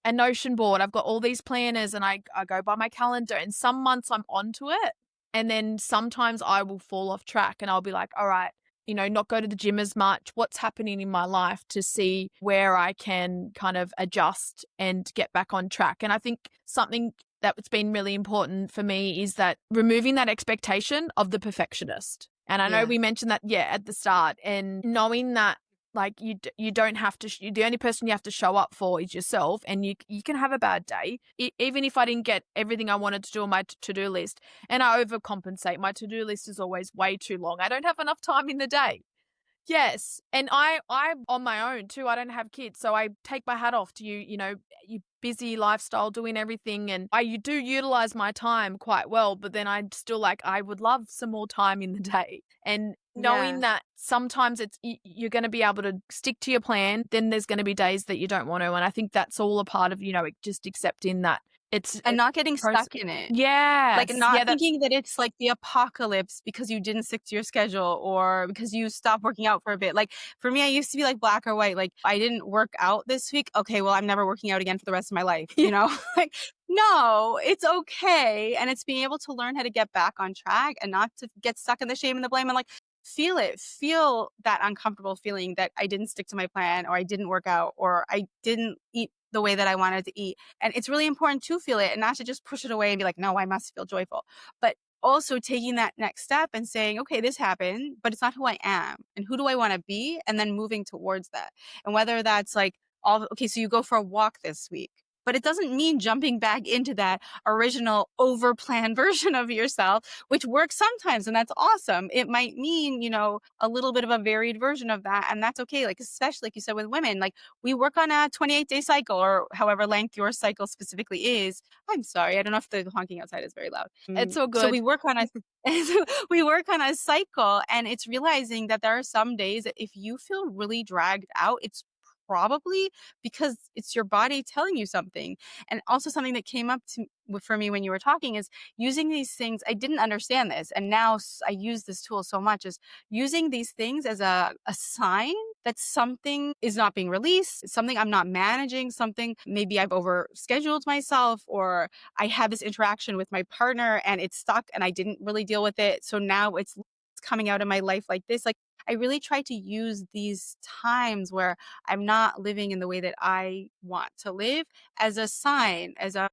a Notion board. I've got all these planners and I go by my calendar, and some months I'm onto it. And then sometimes I will fall off track and I'll be like, all right, not go to the gym as much. What's happening in my life to see where I can kind of adjust and get back on track. And I think something that's been really important for me is that removing that expectation of the perfectionist. And I know Yeah. we mentioned that, at the start, and knowing that like you don't have to, the only person you have to show up for is yourself, and you can have a bad day. Even if I didn't get everything I wanted to do on my to-do list, and I overcompensate, my to-do list is always way too long. I don't have enough time in the day. Yes, and I'm on my own too. I don't have kids, so I take my hat off to you. You busy lifestyle, doing everything, and you do utilize my time quite well. But then I'm still like, I would love some more time in the day, and knowing Yeah. that sometimes you're going to be able to stick to your plan. Then there's going to be days that you don't want to, and I think that's all a part of just accepting that And it's not getting process. stuck in it. Like, Yes, not yeah, that's thinking that it's like the apocalypse because you didn't stick to your schedule or because you stopped working out for a bit. Like, for me, I used to be like black or white. Like, I didn't work out this week. Okay, well, I'm never working out again for the rest of my life, Like, no, it's okay. And it's being able to learn how to get back on track and not to get stuck in the shame and the blame, and like feel it. Feel that uncomfortable feeling that I didn't stick to my plan, or I didn't work out, or I didn't eat the way that I wanted to eat. And it's really important to feel it and not to just push it away and be like, no, I must feel joyful. But also taking that next step and saying, okay, this happened, but it's not who I am. And who do I want to be? And then moving towards that. And whether that's like, okay, so you go for a walk this week, but it doesn't mean jumping back into that original over-planned version of yourself, which works sometimes, and that's awesome. It might mean, a little bit of a varied version of that, and that's okay. Like, especially like you said with women, like we work on a 28-day cycle, or however length your cycle specifically is. I'm sorry, I don't know if the honking outside is very loud. it's all So good. we work on a we work on a cycle, and it's realizing that there are some days that if you feel really dragged out, it's probably because it's your body telling you something. And also something that came up for me when you were talking is using these things. I didn't understand this, and now I use this tool so much, is using these things as a sign that something is not being released, something I'm not managing, something maybe I've overscheduled myself, or I had this interaction with my partner and it's stuck and I didn't really deal with it. So now it's coming out of my life like this. Like, I really try to use these times where I'm not living in the way that I want to live as a sign, as a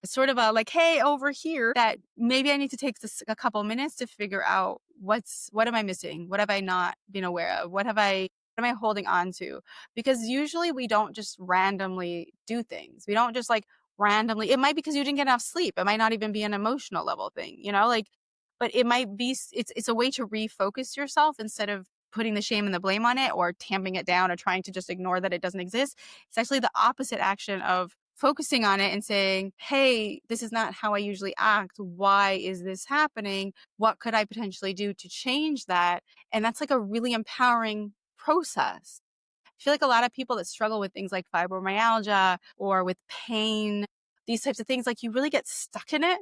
sort of a like, hey, over here, that maybe I need to take a couple minutes to figure out what am I missing? What have I not been aware of? What am I holding on to? Because usually we don't just randomly do things. We don't just like randomly. It might be because you didn't get enough sleep. It might not even be an emotional level thing, like, but it might be, it's a way to refocus yourself instead of putting the shame and the blame on it or tamping it down or trying to just ignore that it doesn't exist. It's actually the opposite action of focusing on it and saying, hey, this is not how I usually act. Why is this happening? What could I potentially do to change that? And that's like a really empowering process. I feel like a lot of people that struggle with things like fibromyalgia or with pain, these types of things, like you really get stuck in it.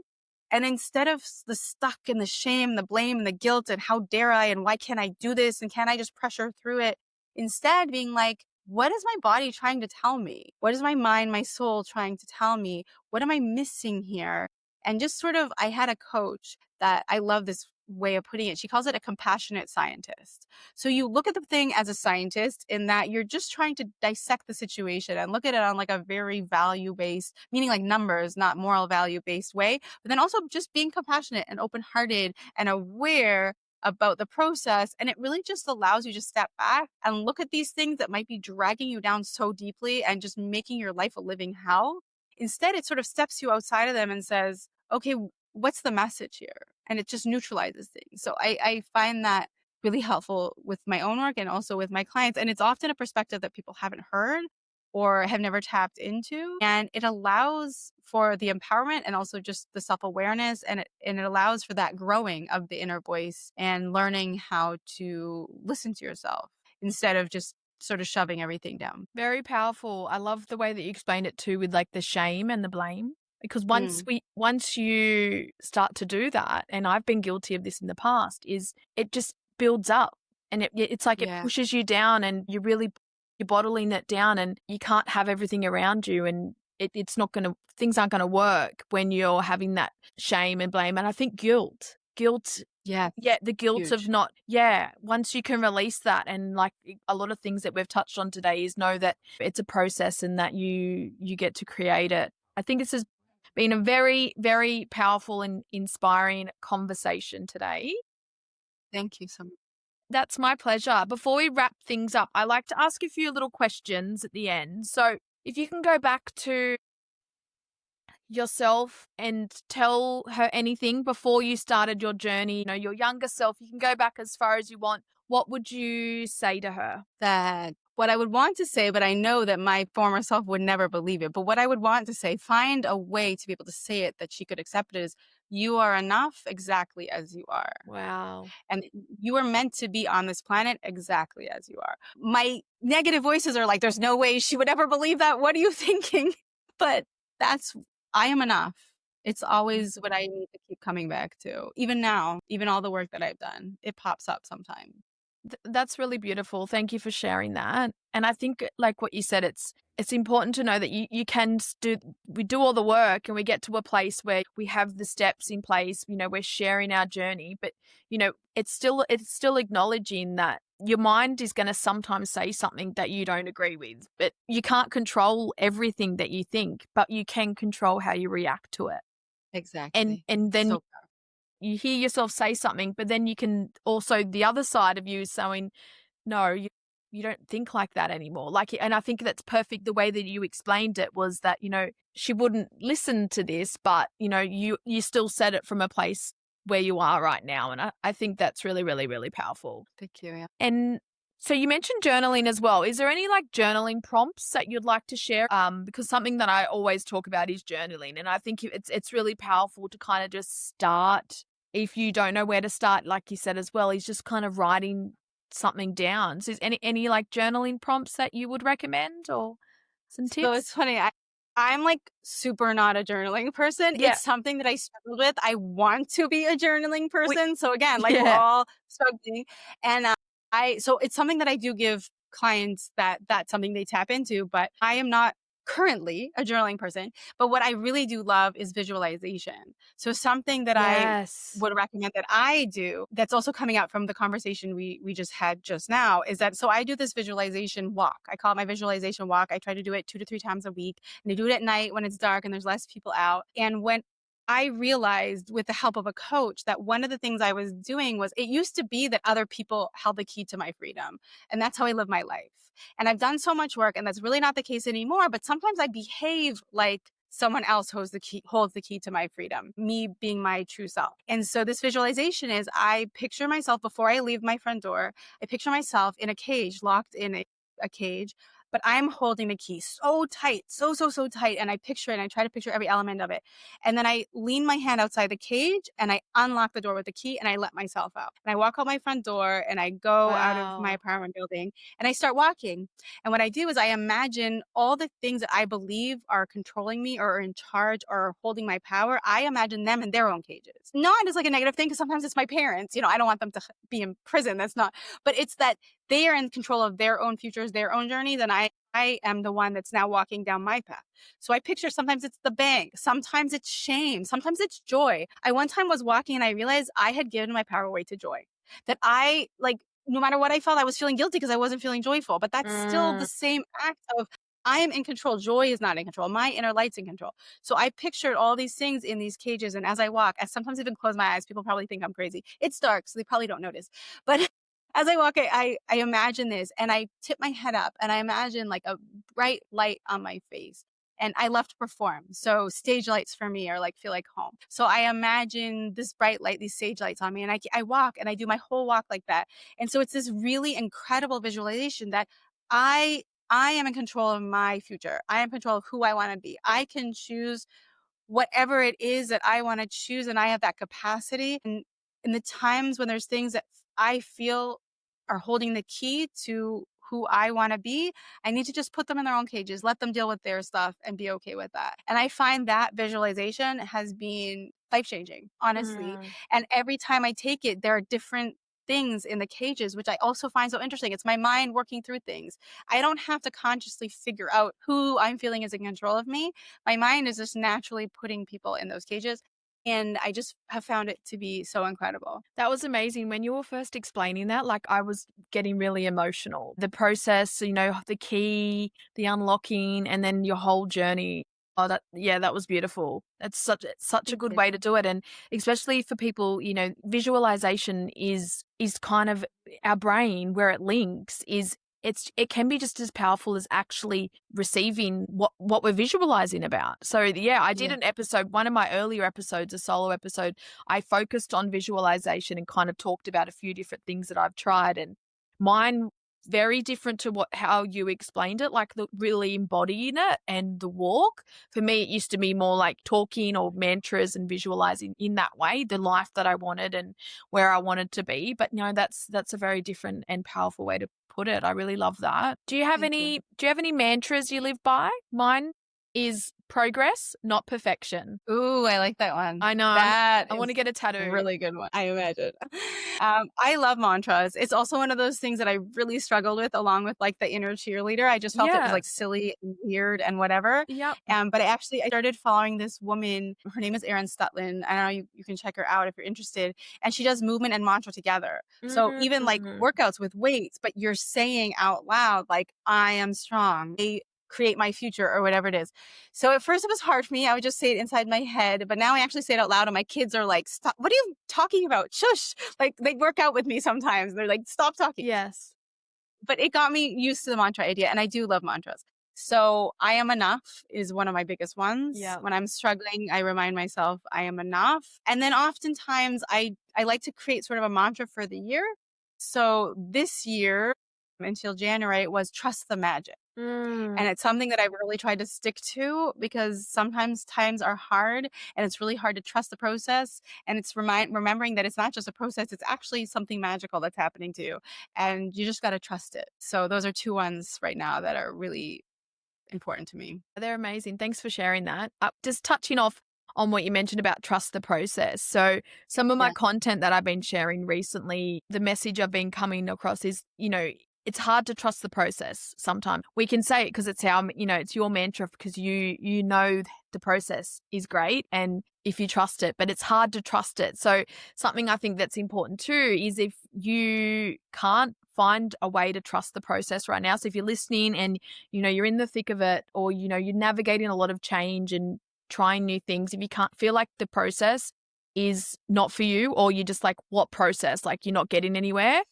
And instead of the stuck and the shame, the blame and the guilt and how dare I and why can't I do this and can I just pressure through it? Instead being like, what is my body trying to tell me? What is my mind, my soul trying to tell me? What am I missing here? And just sort of, I had a coach that I love this way of putting it. She calls it a compassionate scientist. So you look at the thing as a scientist in that you're just trying to dissect the situation and look at it on like a very value based, meaning like numbers, not moral value based way, but then also just being compassionate and open hearted and aware about the process. And it really just allows you to step back and look at these things that might be dragging you down so deeply and just making your life a living hell. Instead, it sort of steps you outside of them and says, okay, what's the message here? And it just neutralizes things. So I find that really helpful with my own work and also with my clients. And it's often a perspective that people haven't heard or have never tapped into. And it allows for the empowerment and also just the self-awareness. And it allows for that growing of the inner voice and learning how to listen to yourself instead of just sort of shoving everything down. Very powerful. I love the way that you explained it too, with like the shame and the blame. Because Mm, once you start to do that, and I've been guilty of this in the past, is it just builds up, and it's like it yeah, pushes you down, and you're bottling it down, and you can't have everything around you, and it's not going to, things aren't going to work when you're having that shame and blame. And I think guilt, yeah, yeah, the guilt of huge. not, yeah, once you can release that, and like a lot of things that we've touched on today, is know that it's a process and that you get to create it. I think this has been a very, very powerful and inspiring conversation today. Thank you so much. That's my pleasure. Before we wrap things up, I like to ask a few little questions at the end. So if you can go back to yourself and tell her anything before you started your journey, your younger self, you can go back as far as you want. What would you say to her? That what I would want to say, but I know that my former self would never believe it. But what I would want to say, find a way to be able to say it that she could accept it, is you are enough exactly as you are. Wow. And you are meant to be on this planet exactly as you are. My negative voices are like, there's no way she would ever believe that. What are you thinking? But that's, I am enough. It's always what I need to keep coming back to. Even now, even all the work that I've done, it pops up sometimes. That's really beautiful. Thank you for sharing that. And I think, like what you said, it's important to know that you can we do all the work, and we get to a place where we have the steps in place, we're sharing our journey, but it's still acknowledging that your mind is going to sometimes say something that you don't agree with, but you can't control everything that you think, but you can control how you react to it. And Exactly. and then So you hear yourself say something, but then you can also, the other side of you is saying, no, you don't think like that anymore. Like, and I think that's perfect. The way that you explained it was that, she wouldn't listen to this, but, you still said it from a place where you are right now. And I think that's really, really, really powerful. thank you. Yeah. And so you mentioned journaling as well. Is there any like journaling prompts that you'd like to share? Because something that I always talk about is journaling, and I think it's really powerful to kind of just start. If you don't know where to start, like you said as well, is just kind of writing something down. So is any like journaling prompts that you would recommend, or some So it's tips? funny. I'm like super not a journaling person. Yeah. It's something that I struggled with. I want to be a journaling We, person. So again, like we're yeah. all struggling. And so it's something that I do give clients that's something they tap into, but I am not currently a journaling person. But what I really do love is visualization. So something that I Yes. would recommend that I do that's also coming out from the conversation we just had just now is that, so I do this visualization walk. I call it my visualization walk. I try to do it 2 to 3 times a week, and I do it at night when it's dark and there's less people out. And when I realized with the help of a coach that one of the things I was doing was, it used to be that other people held the key to my freedom. And that's how I live my life. And I've done so much work, and that's really not the case anymore. But sometimes I behave like someone else holds the key to my freedom, me being my true self. And so this visualization is, I picture myself before I leave my front door. I picture myself in a cage, locked in a cage, but I'm holding the key so tight, so tight. And I picture it, and I try to picture every element of it. And then I lean my hand outside the cage, and I unlock the door with the key, and I let myself out. And I walk out my front door, and I go out of my Wow. apartment building, and I start walking. And what I do is I imagine all the things that I believe are controlling me or are in charge or are holding my power. I imagine them in their own cages. Not as like a negative thing, because sometimes it's my parents. I don't want them to be in prison. That's not, but it's that they are in control of their own futures, their own journeys, and I am the one that's now walking down my path. So I picture sometimes it's the bank, sometimes it's shame, sometimes it's joy. I one time was walking and I realized I had given my power away to joy. That I like no matter what I felt, I was feeling guilty because I wasn't feeling joyful. But that's still the same act of I am in control. Joy is not in control. My inner light's in control. So I pictured all these things in these cages. And as I walk, I sometimes even close my eyes. People probably think I'm crazy. It's dark, so they probably don't notice. But as I walk, I imagine this and I tip my head up and I imagine like a bright light on my face. And I love to perform. So stage lights for me are like, feel like home. So I imagine this bright light, these stage lights on me. And I walk and I do my whole walk like that. And so it's this really incredible visualization that I am in control of my future. I am in control of who I want to be. I can choose whatever it is that I want to choose. And I have that capacity. And in the times when there's things that I feel are holding the key to who I want to be, I need to just put them in their own cages, let them deal with their stuff and be okay with that. And I find that visualization has been life changing, honestly. And every time I take it, there are different things in the cages, which I also find so interesting. It's my mind working through things. I don't have to consciously figure out who I'm feeling is in control of me. My mind is just naturally putting people in those cages. And I just have found it to be so incredible. That was amazing. When you were first explaining that, like I was getting really emotional. The process, the key, the unlocking, and then your whole journey. Oh, that was beautiful. It's such a good way to do it. And especially for people, visualization is kind of our brain where it links is it can be just as powerful as actually receiving what we're visualizing about. So yeah, I did an episode, one of my earlier episodes, a solo episode, I focused on visualization and kind of talked about a few different things that I've tried, and mine very different to how you explained it, like the really embodying it and the walk. For me, it used to be more like talking or mantras and visualizing in that way, the life that I wanted and where I wanted to be. But that's a very different and powerful way to put it. I really love that. Do you have any mantras you live by? Mine is progress, not perfection. Ooh, I like that one. I know. I want to get a tattoo. Really good one. I imagine. I love mantras. It's also one of those things that I really struggled with, along with like the inner cheerleader. I just felt it was like silly and weird and whatever. Yep. But I started following this woman. Her name is Erin Stutland. I don't know, you can check her out if you're interested. And she does movement and mantra together. So even like workouts with weights, but you're saying out loud, like, I am strong. Create my future or whatever it is. So at first it was hard for me. I would just say it inside my head, but now I actually say it out loud and my kids are like, stop, what are you talking about? Shush. Like they work out with me sometimes. They're like, stop talking. Yes. But it got me used to the mantra idea and I do love mantras. So I am enough is one of my biggest ones. Yeah. When I'm struggling, I remind myself I am enough. And then oftentimes I like to create sort of a mantra for the year. So this year until January, it was trust the magic. And it's something that I've really tried to stick to because sometimes times are hard and it's really hard to trust the process. And it's remembering that it's not just a process, it's actually something magical that's happening to you. And you just got to trust it. So those are two ones right now that are really important to me. They're amazing. Thanks for sharing that. Just touching off on what you mentioned about trust the process. So some of my content that I've been sharing recently, the message I've been coming across is, it's hard to trust the process sometimes. We can say it because it's it's your mantra because you know the process is great and if you trust it, but it's hard to trust it. So something I think that's important too is if you can't find a way to trust the process right now. So if you're listening and, you're in the thick of it or, you're navigating a lot of change and trying new things, if you can't feel like the process is not for you or you're just like, what process? Like you're not getting anywhere.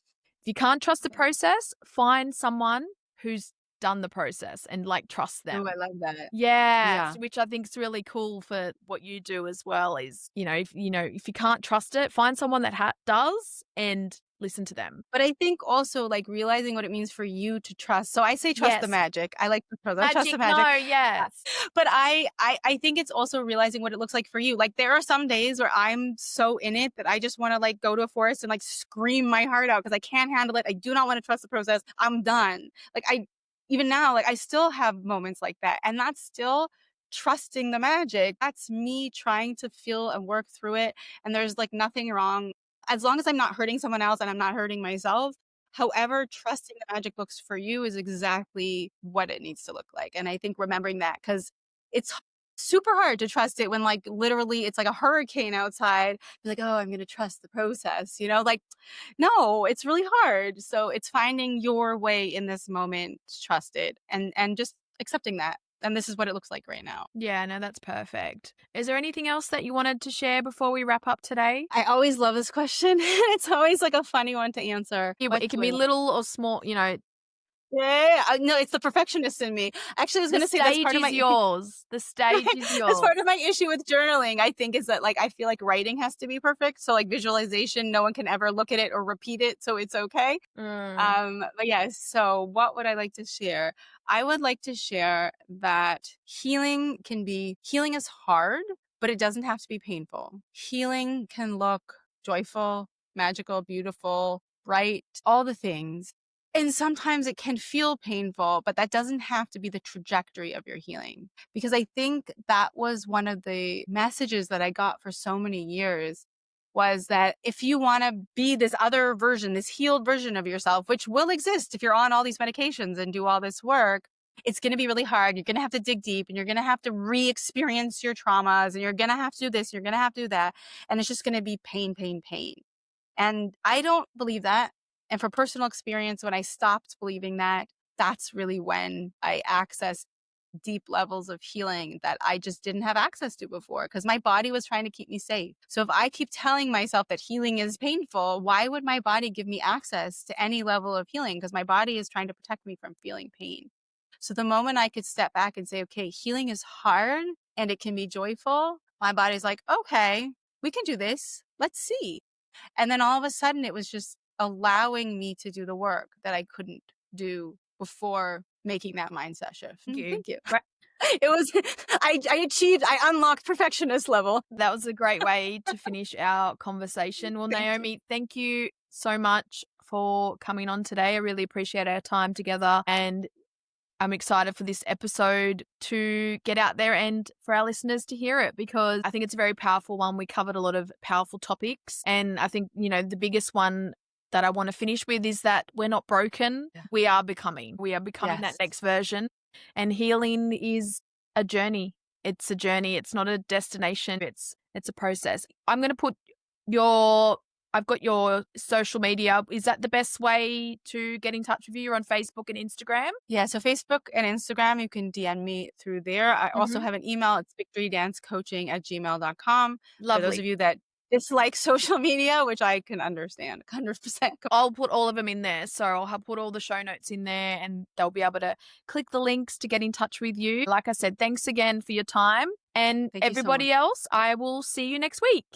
If you can't trust the process, find someone who's done the process and like trust them. Oh, I love that. Yeah, which I think is really cool for what you do as well is, if you can't trust it, find someone that does and listen to them. But I think also like realizing what it means for you to trust. So I say trust the magic. I like to trust the magic. No, yes. But I think it's also realizing what it looks like for you. Like there are some days where I'm so in it that I just want to like go to a forest and like scream my heart out because I can't handle it. I do not want to trust the process. I'm done. Like even now, like I still have moments like that. And that's still trusting the magic. That's me trying to feel and work through it. And there's like nothing wrong. As long as I'm not hurting someone else and I'm not hurting myself, However, trusting the magic books for you is exactly what it needs to look like. And I think remembering that, because it's super hard to trust it when like literally it's like a hurricane outside. You're like, oh, I'm going to trust the process, like no, it's really hard. So it's finding your way in this moment to trust it and just accepting that. And this is what it looks like right now. Yeah, no, that's perfect. Is there anything else that you wanted to share before we wrap up today? I always love this question. It's always like a funny one to answer. It can be little or small, Yeah, no, it's the perfectionist in me. Actually, I was the going to say that's stage part of is my yours. The stage is that's yours. part of my issue with journaling. I think is that like I feel like writing has to be perfect. So like visualization, no one can ever look at it or repeat it, so it's okay. But yes. So what would I like to share? I would like to share that healing is hard, but it doesn't have to be painful. Healing can look joyful, magical, beautiful, bright, all the things. And sometimes it can feel painful, but that doesn't have to be the trajectory of your healing. Because I think that was one of the messages that I got for so many years was that if you want to be this other version, this healed version of yourself, which will exist if you're on all these medications and do all this work, it's going to be really hard. You're going to have to dig deep and you're going to have to re-experience your traumas and you're going to have to do this, you're going to have to do that. And it's just going to be pain, pain, pain. And I don't believe that. And for personal experience, when I stopped believing that, that's really when I accessed deep levels of healing that I just didn't have access to before because my body was trying to keep me safe. So if I keep telling myself that healing is painful, why would my body give me access to any level of healing? Because my body is trying to protect me from feeling pain. So the moment I could step back and say, okay, healing is hard and it can be joyful, my body's like, okay, we can do this. Let's see. And then all of a sudden it was just allowing me to do the work that I couldn't do before making that mindset shift. Thank you. Right. It was, I unlocked perfectionist level. That was a great way to finish our conversation. Well, Naomi, thank you so much for coming on today. I really appreciate our time together and I'm excited for this episode to get out there and for our listeners to hear it because I think it's a very powerful one. We covered a lot of powerful topics and I think, the biggest one that I want to finish with is that we're not broken. Yeah. We are becoming that next version and healing is a journey. It's a journey. It's not a destination. It's a process. I'm going to put I've got your social media. Is that the best way to get in touch with you? You're on Facebook and Instagram? Yeah, so Facebook and Instagram, you can DM me through there. I also have an email. It's victorydancecoaching@gmail.com. Lovely. For those of you that dislike social media, which I can understand 100%. I'll put all of them in there. So I'll put all the show notes in there and they'll be able to click the links to get in touch with you. Like I said, thanks again for your time. And everybody else, I will see you next week.